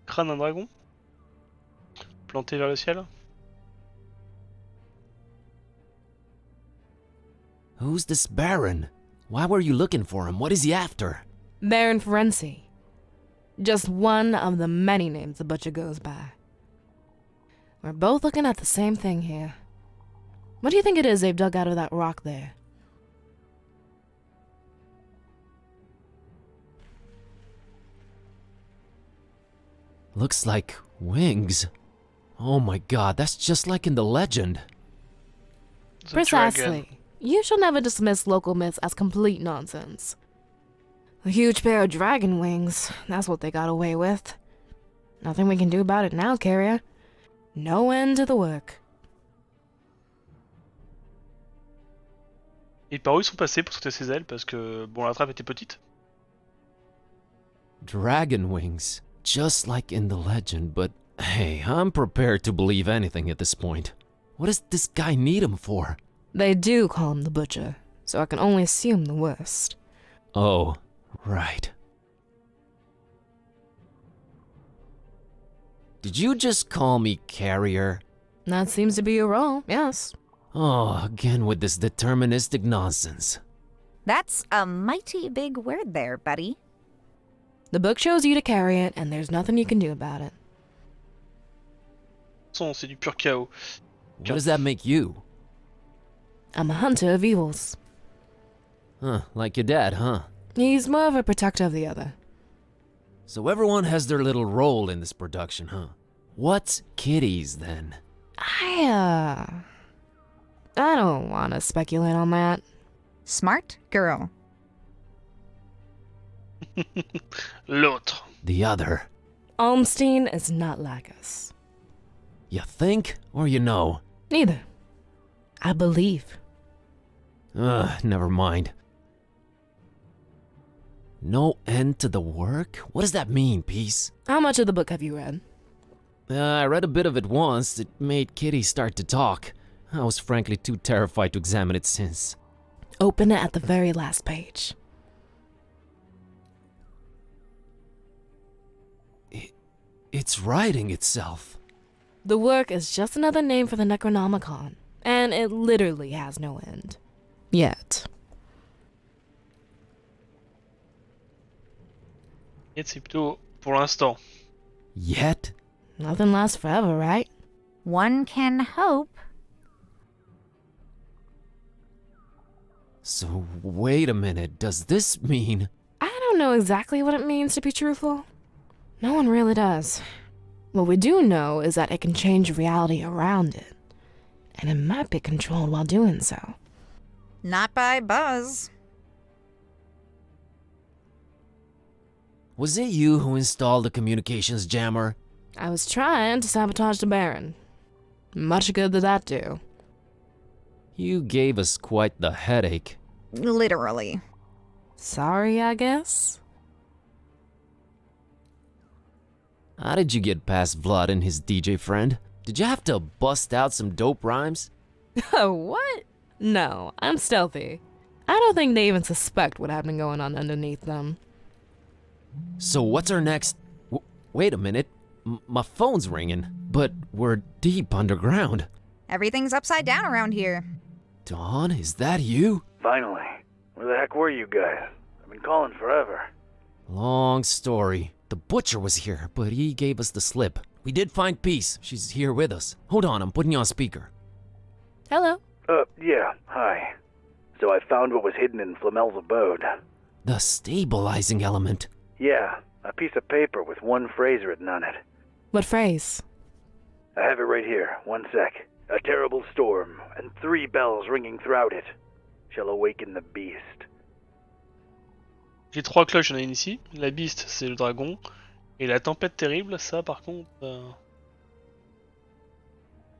Crâne d'un dragon planté vers le ciel. Who's this Baron? Why were you looking for him? What is he after? Baron Ferenci. Just one of the many names the butcher goes by. We're both looking at the same thing here. What do you think it is they've dug out of that rock there? Looks like wings. Oh my god, that's just like in the legend. Precisely. You shall never dismiss local myths as complete nonsense. A huge pair of dragon wings, that's what they got away with. Nothing we can do about it now, Carrier. No end to the work. Et par où ils sont passés pour sauter ses ailes parce que bon la trappe était petite. Dragon wings. Just like in the legend, but hey, I'm prepared to believe anything at this point. What does this guy need him for? They do call him the Butcher, so I can only assume the worst. Oh, right. Did you just call me Carrier? That seems to be your role, yes. Oh, again with this deterministic nonsense. That's a mighty big word there, buddy. The book chose you to carry it, and there's nothing you can do about it. C'est du pur chaos. What does that make you? I'm a hunter of evils. Huh, like your dad, huh? He's more of a protector of the other. So everyone has their little role in this production, huh? What's Kitty's, then? I don't want to speculate on that. Smart girl. L'autre. The other. Almstein is not like us. You think, or you know? Neither. I believe. Never mind. No end to the work? What does that mean, Peace? How much of the book have you read? I read a bit of it once. It made Kitty start to talk. I was frankly too terrified to examine it since. Open it at the very last page. It's writing itself. The work is just another name for the Necronomicon, and it literally has no end. Yet. Yet c'est plutôt pour l'instant. Yet? Nothing lasts forever, right? One can hope. So, wait a minute, does this mean... I don't know exactly what it means to be truthful. No one really does. What we do know is that it can change reality around it, and it might be controlled while doing so. Not by Buzz. Was it you who installed the communications jammer? I was trying to sabotage the Baron. Much good did that do. You gave us quite the headache. Literally. Sorry, I guess? How did you get past Vlad and his DJ friend? Did you have to bust out some dope rhymes? What? No, I'm stealthy. I don't think they even suspect what happened going on underneath them. So what's our next... wait a minute. My phone's ringing, but we're deep underground. Everything's upside down around here. Dawn, is that you? Finally. Where the heck were you guys? I've been calling forever. Long story. The butcher was here, but he gave us the slip. We did find Peace. She's here with us. Hold on, I'm putting you on speaker. Hello. Yeah, hi. So I found what was hidden in Flamel's abode. The stabilizing element. Yeah, a piece of paper with one phrase written on it. What phrase? I have it right here, one sec. A terrible storm, and 3 bells ringing throughout it, shall awaken the beast. J'ai 3 cloches, j'en ai une ici. La Beast, c'est le dragon. Et la tempête terrible, ça par contre...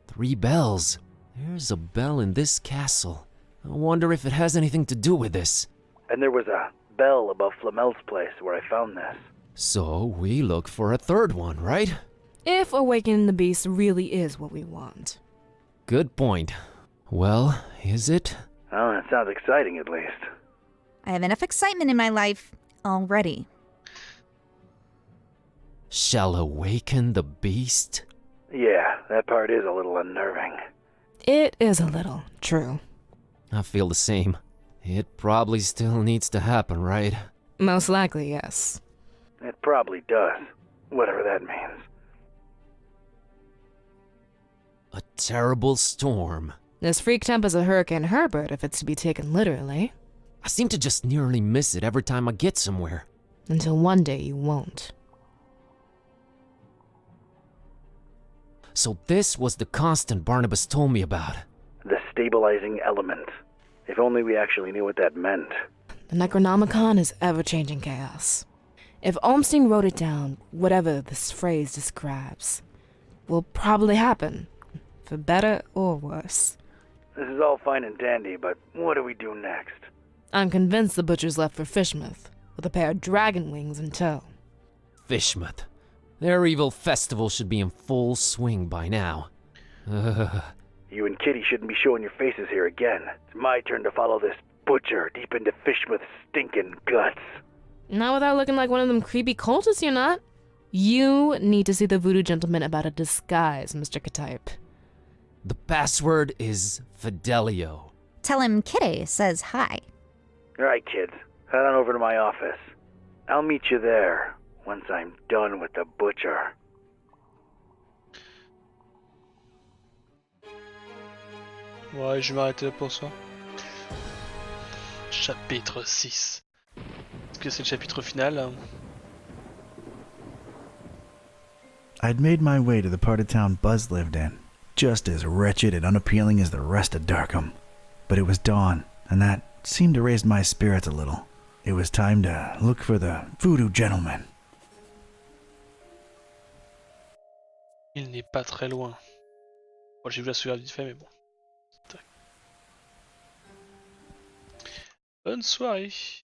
3 bells. There's a bell in this castle. I wonder if it has anything to do with this. And there was a bell above Flamel's place where I found this. So we look for a 3rd one, right? If awakening the beast really is what we want. Good point. Well, is it? Oh, that sounds exciting at least. I have enough excitement in my life already. Shall awaken the beast? Yeah, that part is a little unnerving. It is a little, true. I feel the same. It probably still needs to happen, right? Most likely, yes. It probably does, whatever that means. A terrible storm. As freaked up as a Hurricane Herbert, if it's to be taken literally. I seem to just nearly miss it every time I get somewhere. Until one day you won't. So this was the constant Barnabas told me about. The stabilizing element. If only we actually knew what that meant. The Necronomicon is ever-changing chaos. If Olmsteen wrote it down, whatever this phrase describes, will probably happen, for better or worse. This is all fine and dandy, but what do we do next? I'm convinced the butcher's left for Fishmouth, with a pair of dragon wings in tow. Fishmouth. Their evil festival should be in full swing by now. You and Kitty shouldn't be showing your faces here again. It's my turn to follow this butcher deep into Fishmouth's stinking guts. Not without looking like one of them creepy cultists, you're not. You need to see the voodoo gentleman about a disguise, Mr. Ktype. The password is Fidelio. Tell him Kitty says hi. Alright, kids. Head on over to my office. I'll meet you there once I'm done with the butcher. Ouais, je vais m'arrêter là pour ça. Chapitre 6. Est-ce que c'est le chapitre final? I'd made my way to the part of town Buzz lived in, just as wretched and unappealing as the rest of Darkham. But it was dawn, and that seemed to raise my spirits a little. It was time to look for the voodoo gentleman. Il n'est pas très loin. Bon, j'ai vu la sauvegarde vite fait, mais bon. Tac. Bonne soirée.